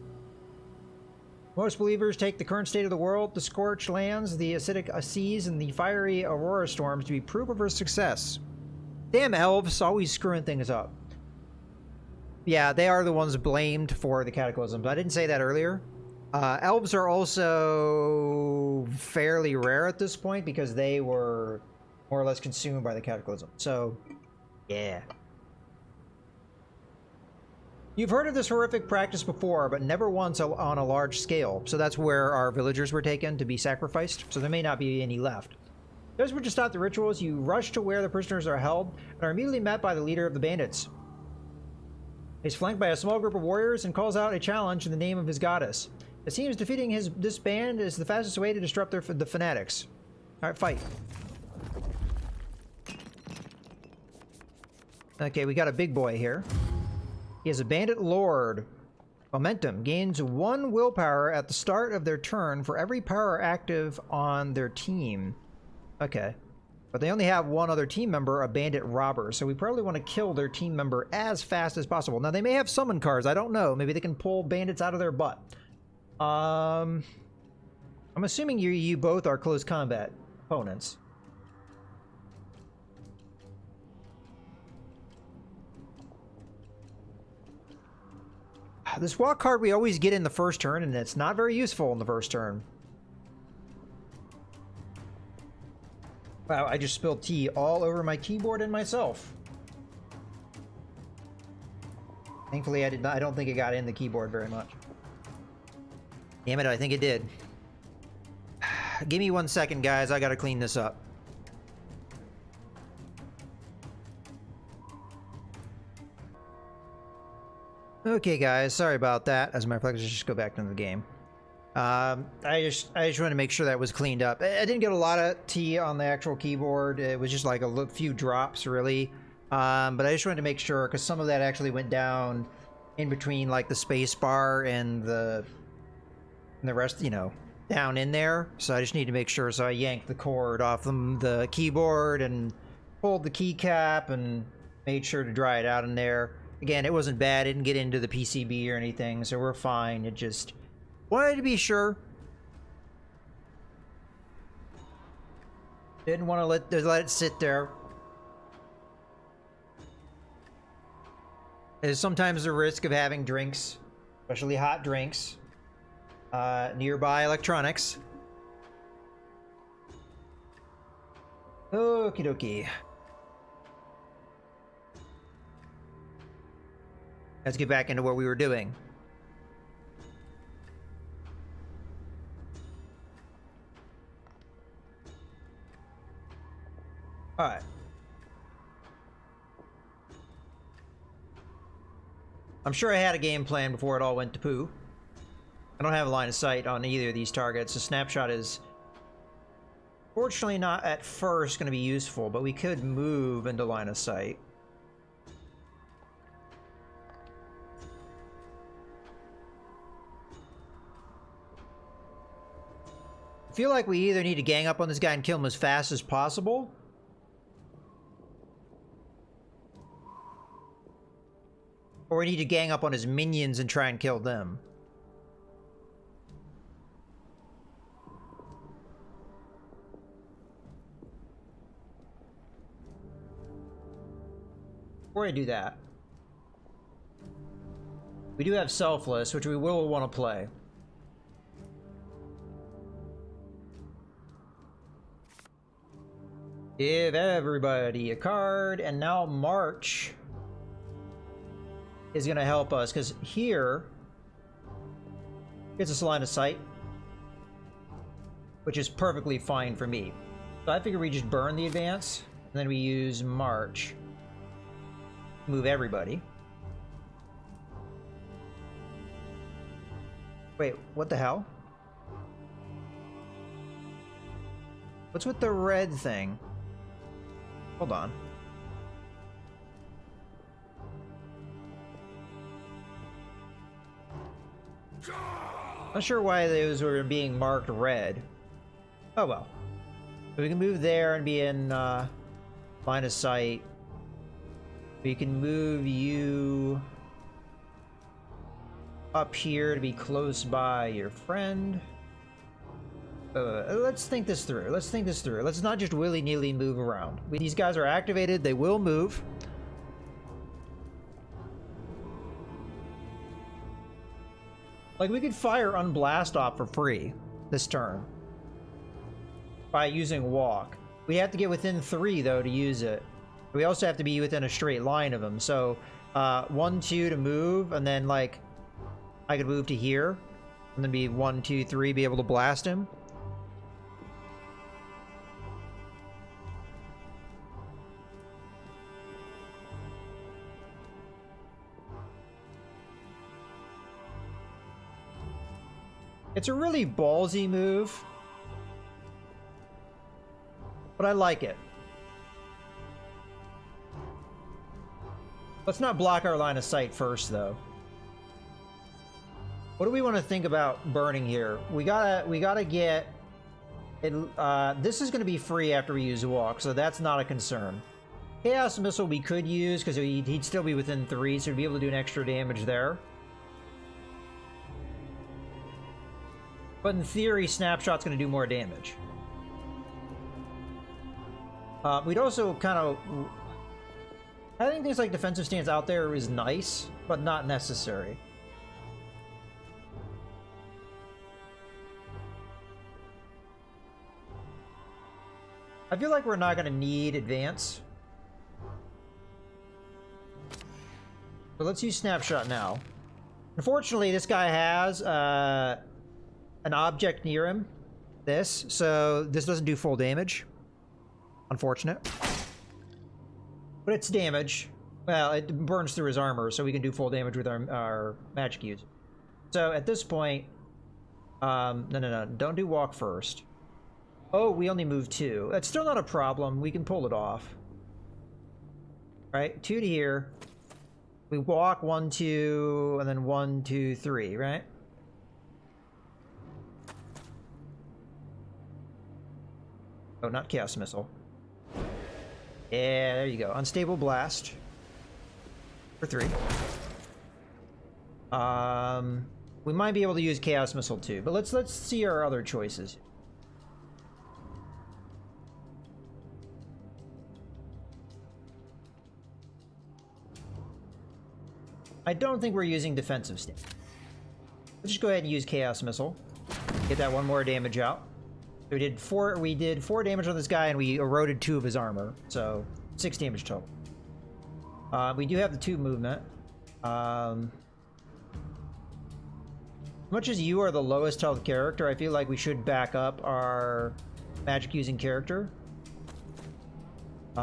Most believers take the current state of the world, the scorched lands, the acidic seas, and the fiery aurora storms to be proof of her success. Damn elves, always screwing things up. Yeah, they are the ones blamed for the cataclysms. I didn't say that earlier. Elves are also fairly rare at this point because they were more or less consumed by the cataclysm. So, yeah. You've heard of this horrific practice before, but never once on a large scale. So that's where our villagers were taken to be sacrificed. So there may not be any left. Desperate to stop the rituals, you rush to where the prisoners are held and are immediately met by the leader of the bandits. He's flanked by a small group of warriors and calls out a challenge in the name of his goddess. It seems defeating this band is the fastest way to disrupt the fanatics. Alright, fight. Okay, we got a big boy here. He is a bandit lord. Momentum gains 1 willpower at the start of their turn for every power active on their team. Okay. But they only have 1 other team member, a bandit robber, so we probably want to kill their team member as fast as possible. Now, they may have summon cards, I don't know. Maybe they can pull bandits out of their butt. I'm assuming you both are close combat opponents. This walk card we always get in the first turn, and it's not very useful in the first turn. Wow, I just spilled tea all over my keyboard and myself. Thankfully, I don't think it got in the keyboard very much. Damn it, I think it did. Give me 1 second, guys. I gotta clean this up. Okay, guys. Sorry about that. As a matter of fact, let's just go back into the game. I just wanted to make sure that was cleaned up. I didn't get a lot of tea on the actual keyboard. It was just like a few drops, really. But I just wanted to make sure, because some of that actually went down in between, like the space bar and the rest, you know, down in there. So I just need to make sure. So I yanked the cord off the keyboard and pulled the keycap and made sure to dry it out in there. Again, it wasn't bad. It didn't get into the PCB or anything, so we're fine. It just wanted to be sure. Didn't want to let it sit there. There's sometimes a risk of having drinks, especially hot drinks, nearby electronics. Okie dokie. Let's get back into what we were doing. Alright. I'm sure I had a game plan before it all went to poo. I don't have a line of sight on either of these targets. The snapshot is fortunately not at first going to be useful, but we could move into line of sight. I feel like we either need to gang up on this guy and kill him as fast as possible, or we need to gang up on his minions and try and kill them. Before I do that, we do have Selfless, which we will want to play. Give everybody a card, and now March is going to help us, because here gets us a line of sight, which is perfectly fine for me. So I figure we just burn the advance, and then we use March. Move everybody. Wait, what the hell? What's with the red thing? Hold on. Not sure why those were being marked red. Oh well. So we can move there and be in line of sight. We can move you up here to be close by your friend. Let's think this through. Let's think this through. Let's not just willy-nilly move around. These guys are activated. They will move. Like, we could fire Unblast off for free this turn by using Walk. We have to get within 3, though, to use it. We also have to be within a straight line of them. So, 1, 2 to move, and then, like, I could move to here, and then be 1, 2, 3, be able to blast him. It's a really ballsy move, but I like it. Let's not block our line of sight first, though. What do we want to think about burning here? We gotta get it. This is going to be free after we use Walk, so that's not a concern. Chaos Missile we could use because he'd still be within 3, so we'd be able to do an extra damage there. But in theory, Snapshot's going to do more damage. We'd also kind of... I think things like Defensive Stance out there is nice, but not necessary. I feel like we're not going to need Advance. So let's use Snapshot now. Unfortunately, this guy has... an object near him, so this doesn't do full damage. Unfortunate. But it's damage. Well, it burns through his armor, so we can do full damage with our magic use. So at this point, no, don't do Walk first. Oh, we only move 2. That's still not a problem. We can pull it off. Right, 2 to here. We Walk 1, 2, and then 1, 2, 3, right? Oh, not Chaos Missile. Yeah, there you go. Unstable Blast. For 3. We might be able to use Chaos Missile too, but let's see our other choices. I don't think we're using Defensive Stance. Let's just go ahead and use Chaos Missile. Get that 1 more damage out. We did 4 damage on this guy, and we eroded 2 of his armor, so 6 damage total. We do have the 2 movement. Much as you are the lowest health character, I feel like we should back up our magic using character. Do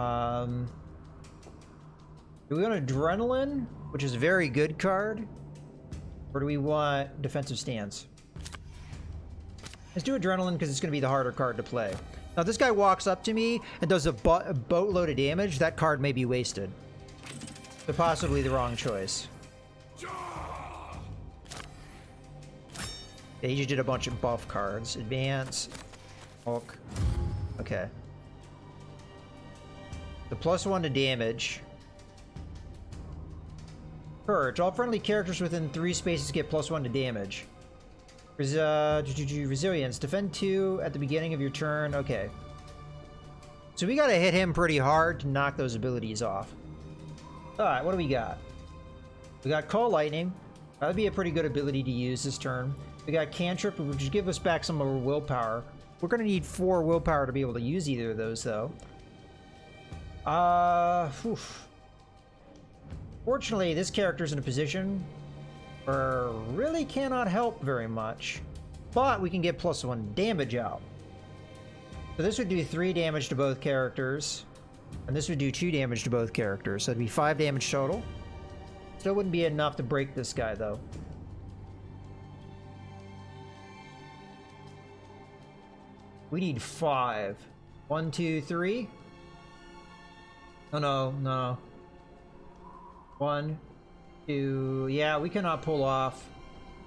we want Adrenaline, which is a very good card, or do we want Defensive Stance? Let's do Adrenaline because it's going to be the harder card to play. Now, if this guy walks up to me and does a boatload of damage, that card may be wasted. So possibly the wrong choice. Yeah, he just did a bunch of buff cards. Advance. Hulk. Okay. The +1 to damage. Purge. All friendly characters within 3 spaces get +1 to damage. Resilience. Defend 2 at the beginning of your turn. Okay. So we gotta hit him pretty hard to knock those abilities off. Alright, what do we got? We got Call Lightning. That would be a pretty good ability to use this turn. We got Cantrip, which would give us back some of our willpower. We're gonna need 4 willpower to be able to use either of those, though. Fortunately, this character's in a position where really cannot help very much. But we can get +1 damage out. So this would do 3 damage to both characters. And this would do 2 damage to both characters. So it'd be 5 damage total. Still wouldn't be enough to break this guy, though. We need 5. 1, 2, 3. Oh no, no. 1, 2. Yeah, we cannot pull off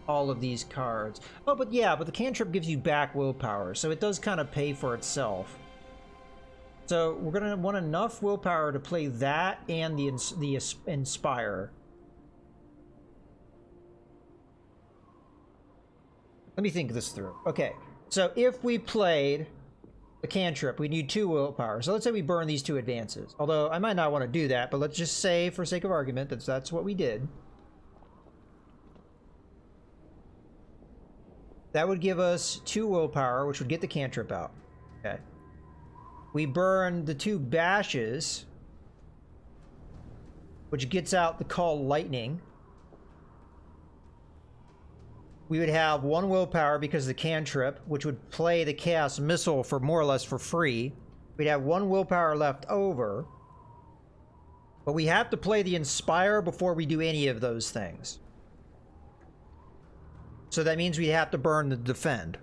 all of these cards. Oh, but yeah, but the cantrip gives you back willpower, so it does kind of pay for itself. So we're gonna want enough willpower to play that and the Inspire. Let me think this through. Okay, so if we played the cantrip, we need 2 willpower. So let's say we burn these 2 advances. Although I might not want to do that, but let's just say, for sake of argument, that's what we did. That would give us 2 willpower, which would get the cantrip out. Okay. We burn the 2 bashes, which gets out the Call Lightning. We would have 1 willpower because of the cantrip, which would play the Chaos Missile for more or less for free. We'd have 1 willpower left over. But we have to play the Inspire before we do any of those things. So that means we have to burn the Defend.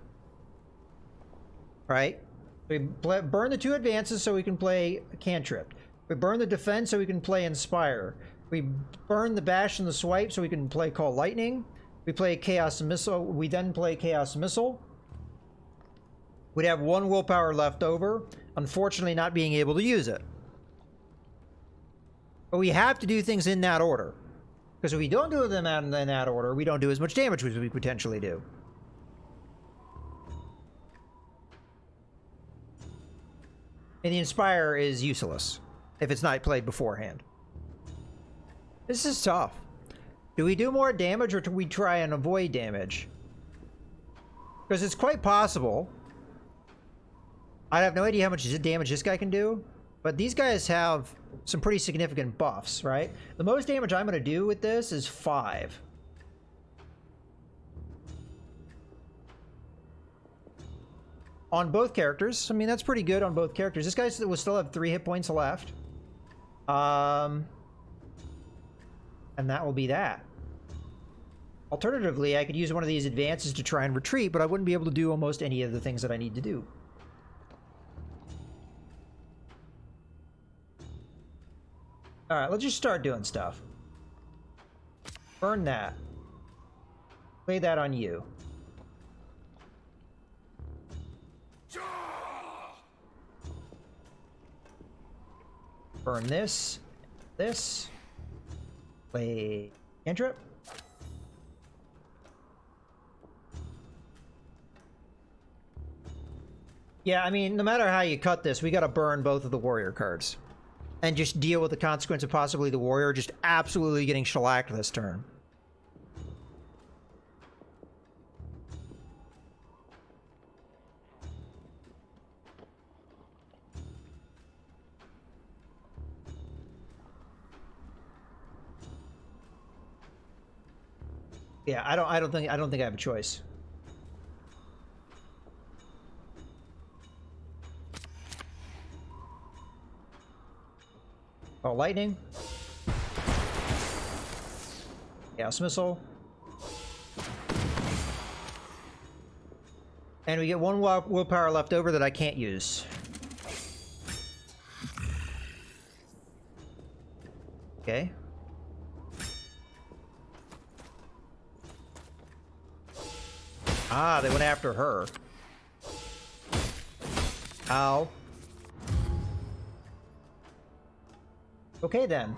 Right? We burn the 2 advances so we can play cantrip. We burn the Defend so we can play Inspire. We burn the Bash and the Swipe so we can play Call Lightning. We play Chaos Missile. We then play Chaos Missile. We'd have 1 willpower left over, unfortunately not being able to use it. But we have to do things in that order. Because if we don't do them in that order, we don't do as much damage as we potentially do. And the Inspire is useless if it's not played beforehand. This is tough. Do we do more damage or do we try and avoid damage? Because it's quite possible. I have no idea how much damage this guy can do, but these guys have some pretty significant buffs, right? The most damage I'm going to do with this is 5. On both characters. I mean, that's pretty good on both characters. This guy will still have 3 hit points left. And that will be that. Alternatively, I could use one of these advances to try and retreat, but I wouldn't be able to do almost any of the things that I need to do. Alright, let's just start doing stuff. Burn that. Play that on you. Burn this. This. Play cantrip. Yeah, I mean, no matter how you cut this, we gotta burn both of the warrior cards. And just deal with the consequence of possibly the warrior just absolutely getting shellacked this turn. Yeah, I don't think I have a choice. Oh, lightning. Chaos Missile. And we get 1 willpower left over that I can't use. Okay. Ah, they went after her. Ow. Okay, then.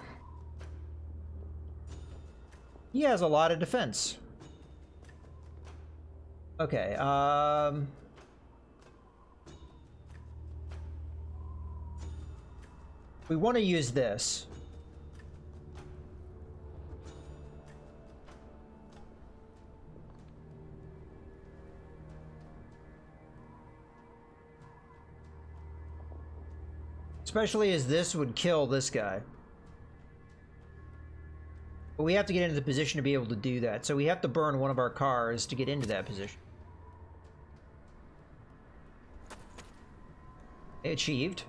He has a lot of defense. Okay, we want to use this. Especially as this would kill this guy. But we have to get into the position to be able to do that. So we have to burn one of our cars to get into that position. Achieved.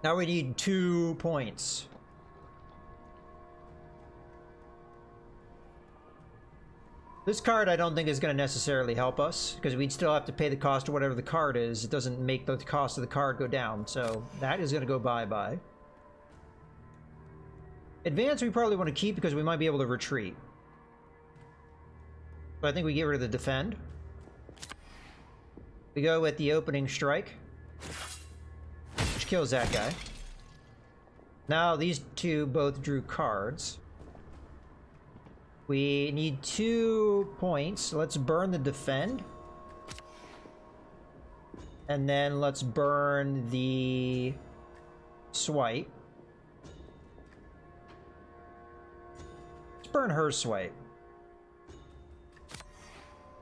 Now we need 2 points. This card I don't think is going to necessarily help us, because we'd still have to pay the cost of whatever the card is. It doesn't make the cost of the card go down, so that is going to go bye-bye. Advance we probably want to keep because we might be able to retreat. So I think we get rid of the defend. We go with the opening strike, which kills that guy. Now these two both drew cards. We need 2 points. Let's burn the defend. And then let's burn the swipe. Let's burn her swipe.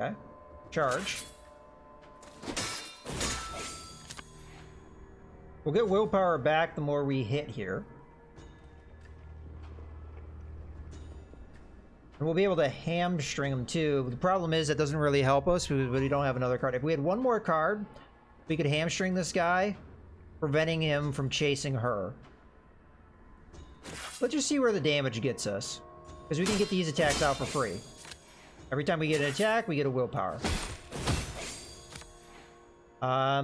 Okay. Charge. We'll get willpower back the more we hit here. And we'll be able to hamstring them too. The problem is that doesn't really help us because we don't have another card. If we had one more card, we could hamstring this guy, preventing him from chasing her. Let's just see where the damage gets us, because we can get these attacks out for free. Every time we get an attack, we get a willpower.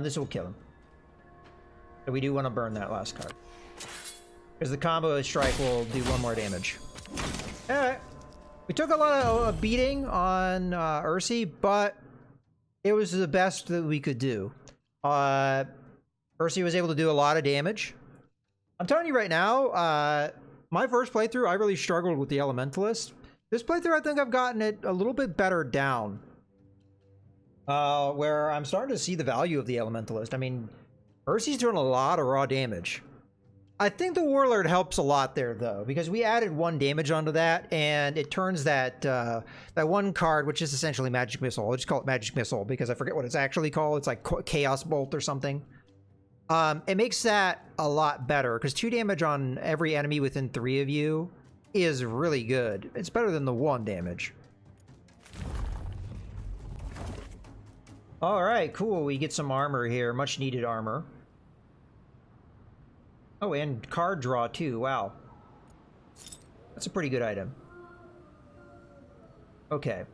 This will kill him. So we do want to burn that last card, because the combo strike will do 1 more damage. Alright. We took a lot of beating on Ursi, but it was the best that we could do. Ursi was able to do a lot of damage. I'm telling you right now, my first playthrough, I really struggled with the Elementalist. This playthrough, I think I've gotten it a little bit better down. Where I'm starting to see the value of the Elementalist. I mean, Ursi's doing a lot of raw damage. I think the Warlord helps a lot there, though, because we added 1 damage onto that, and it turns that that 1 card, which is essentially Magic Missile. I'll just call it Magic Missile because I forget what it's actually called. It's like Chaos Bolt or something. It makes that a lot better, because 2 damage on every enemy within 3 of you is really good. It's better than the 1 damage. Alright, cool. We get some armor here. Much needed armor. Oh, and card draw too. Wow. That's a pretty good item. Okay.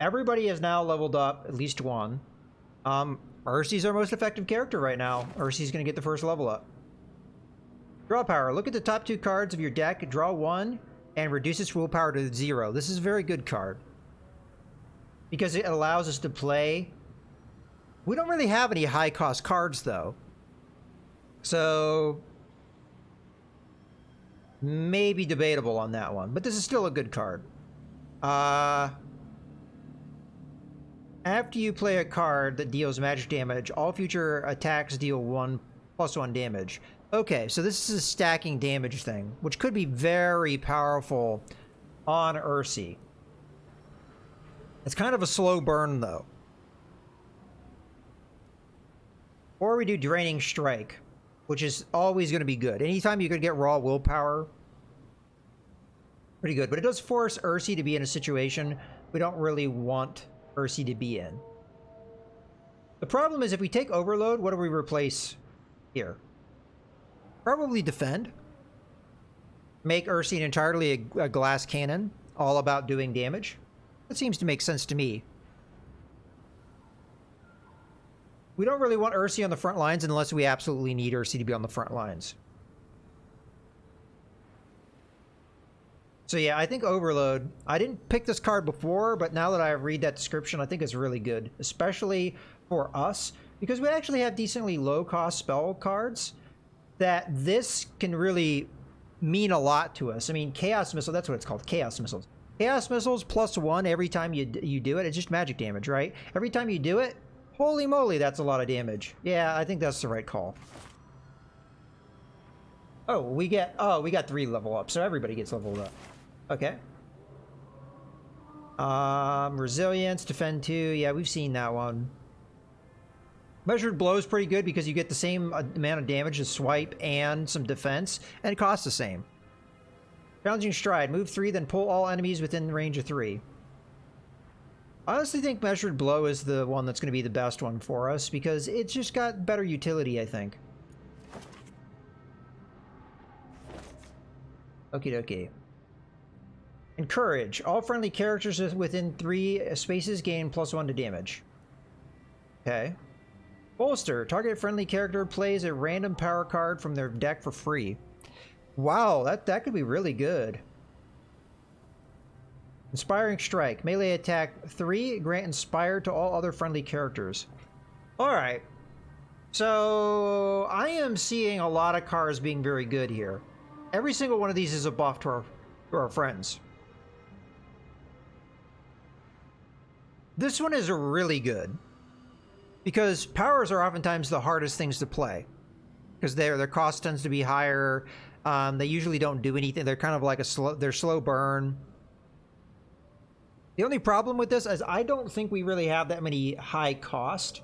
Everybody has now leveled up at least 1. Ursi's our most effective character right now. Ursi's gonna get the first level up. Draw power. Look at the top 2 cards of your deck. Draw 1 and reduce its willpower to 0. This is a very good card, because it allows us to play. We don't really have any high cost cards though. So maybe debatable on that one, but this is still a good card. After you play a card that deals magic damage, all future attacks deal 1+1 damage. Okay, so this is a stacking damage thing, which could be very powerful on Ursi. It's kind of a slow burn though. Or we do Draining Strike, which is always going to be good. Anytime you could get raw willpower, pretty good. But it does force Ursi to be in a situation we don't really want Ursi to be in. The problem is if we take Overload, what do we replace here? Probably Defend. Make Ursi an entirely a glass cannon, all about doing damage. That seems to make sense to me. We don't really want Ursi on the front lines unless we absolutely need Ursi to be on the front lines. So yeah, I think Overload. I didn't pick this card before, but now that I read that description, I think it's really good, especially for us, because we actually have decently low-cost spell cards that this can really mean a lot to us. I mean, Chaos Missile, that's what it's called, Chaos Missiles. Chaos Missiles +1 every time you do it. It's just magic damage, right? Every time you do it, holy moly, that's a lot of damage. Yeah, I think that's the right call. Oh, we got 3 level up, so everybody gets leveled up. Okay. Resilience, Defend 2. Yeah, we've seen that one. Measured Blow is pretty good because you get the same amount of damage as Swipe and some defense, and it costs the same. Challenging Stride. Move 3, then pull all enemies within range of 3. I honestly think Measured Blow is the one that's going to be the best one for us, because it's just got better utility, I think. Okie dokie. And Courage. All friendly characters within 3 spaces gain +1 to damage. Okay. Bolster. Target friendly character plays a random power card from their deck for free. Wow, that could be really good. Inspiring Strike. Melee attack 3. Grant Inspire to all other friendly characters. Alright. So, I am seeing a lot of cards being very good here. Every single one of these is a buff to our friends. This one is really good. Because powers are oftentimes the hardest things to play. Because their cost tends to be higher. They usually don't do anything. They're kind of like they're slow burn. The only problem with this is I don't think we really have that many high cost.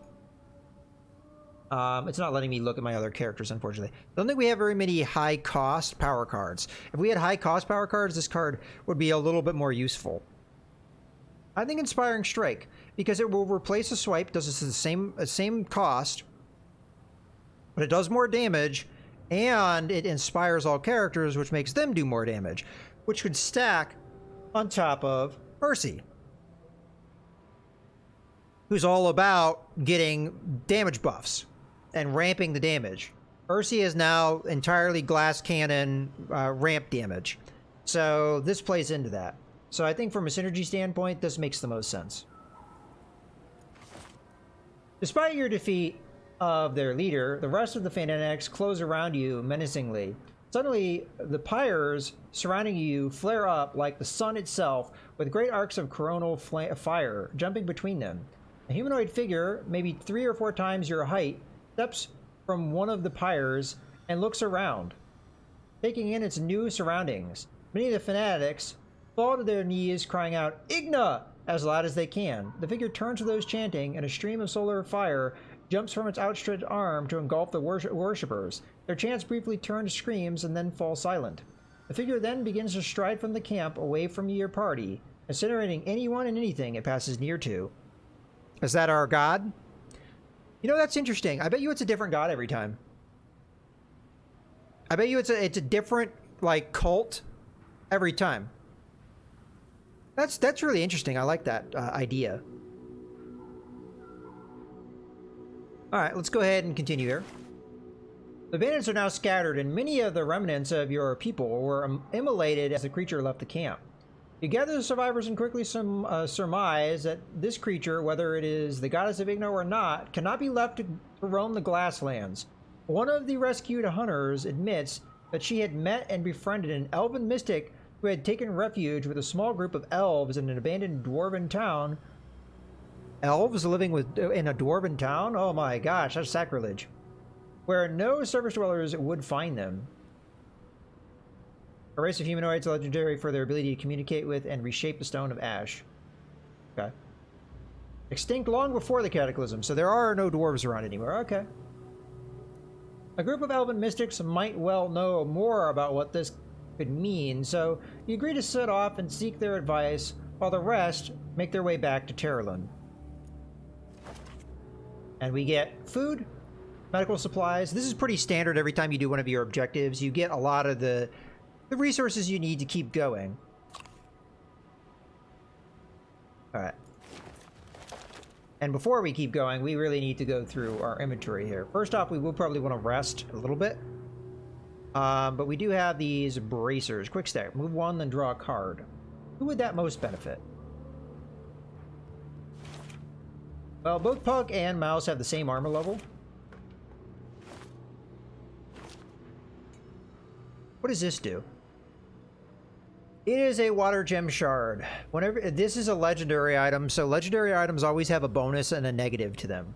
It's not letting me look at my other characters, unfortunately. I don't think we have very many high cost power cards. If we had high cost power cards, this card would be a little bit more useful. I think Inspiring Strike, because it will replace a swipe, does the same cost, but it does more damage, and it inspires all characters, which makes them do more damage, which could stack on top of Percy, who's all about getting damage buffs and ramping the damage. Percy is now entirely glass cannon ramp damage, so this plays into that. So I think from a synergy standpoint, this makes the most sense. Despite your defeat of their leader, the rest of the Fanatics close around you menacingly. Suddenly, the pyres surrounding you flare up like the sun itself, with great arcs of coronal fire jumping between them. A humanoid figure, maybe 3 or 4 times your height, steps from one of the pyres and looks around, taking in its new surroundings. Many of the Fanatics fall to their knees, crying out, "Igna!" as loud as they can. The figure turns to those chanting, and a stream of solar fire jumps from its outstretched arm to engulf the worshippers. Their chants briefly turn to screams and then fall silent. The figure then begins to stride from the camp away from your party, incinerating anyone and anything it passes near to. Is that our god? You know, that's interesting. I bet you it's a different god every time. I bet you it's a different, like, cult every time. That's really interesting. I like that idea. Alright, let's go ahead and continue here. The bandits are now scattered, and many of the remnants of your people were immolated as the creature left the camp. You gather the survivors and quickly surmise that this creature, whether it is the goddess of Igno or not, cannot be left to roam the Glasslands. One of the rescued hunters admits that she had met and befriended an elven mystic who had taken refuge with a small group of elves in an abandoned dwarven town. Elves living in a dwarven town? Oh my gosh, that's sacrilege. Where no surface dwellers would find them. A race of humanoids legendary for their ability to communicate with and reshape the stone of ash. Okay. Extinct long before the cataclysm, so there are no dwarves around anymore. Okay. A group of elven mystics might well know more about what this could mean, so you agree to set off and seek their advice, while the rest make their way back to Terralund. And we get food, medical supplies. This is pretty standard every time you do one of your objectives. You get a lot of the resources you need to keep going. Alright. And before we keep going, we really need to go through our inventory here. First off, we will probably want to rest a little bit. But we do have these bracers. Quick step. Move 1, then draw a card. Who would that most benefit? Well, both Pug and Mouse have the same armor level. What does this do? It is a water gem shard. Whenever this is a legendary item, so legendary items always have a bonus and a negative to them.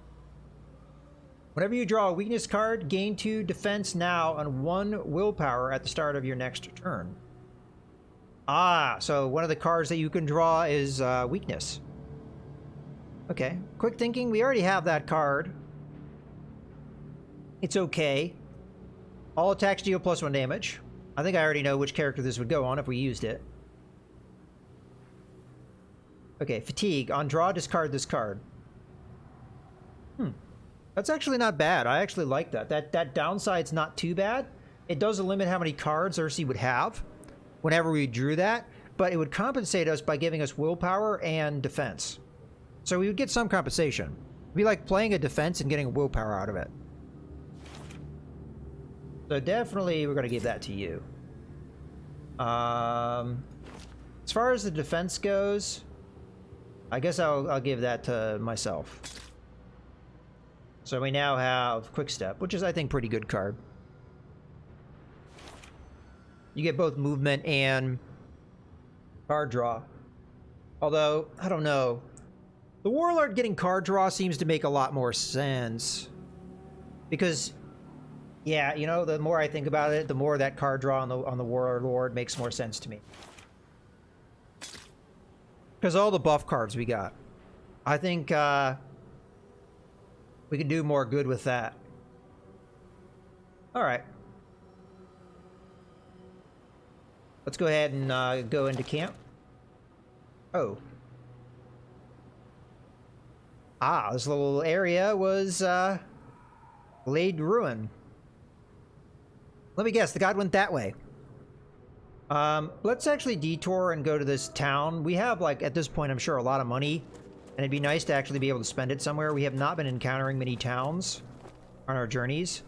Whenever you draw a weakness card, gain 2 defense now and 1 willpower at the start of your next turn. Ah, so one of the cards that you can draw is weakness. Okay, quick thinking, we already have that card. It's okay. All attacks deal +1 damage. I think I already know which character this would go on if we used it. Okay, fatigue. On draw, discard this card. That's actually not bad. I actually like that. That downside's not too bad. It does limit how many cards Ursi would have whenever we drew that. but it would compensate us by giving us willpower and defense. So we would get some compensation. It'd be like playing a defense and getting a willpower out of it. So definitely we're going to give that to you. As far as the defense goes, I guess I'll give that to myself. So we now have Quick Step, which is, I think, pretty good card. You get both movement and card draw. Although, I don't know. The Warlord getting card draw seems to make a lot more sense. Because, yeah, you know, the more I think about it, the more that card draw on the Warlord makes more sense to me. Because all the buff cards we got. I think we can do more good with that. Alright. Let's go ahead and go into camp. Oh. Ah, this little area was laid ruin. Let me guess, the god went that way. Let's actually detour and go to this town. We have, like, at this point, I'm sure, a lot of money. And it'd be nice to actually be able to spend it somewhere. We have not been encountering many towns on our journeys.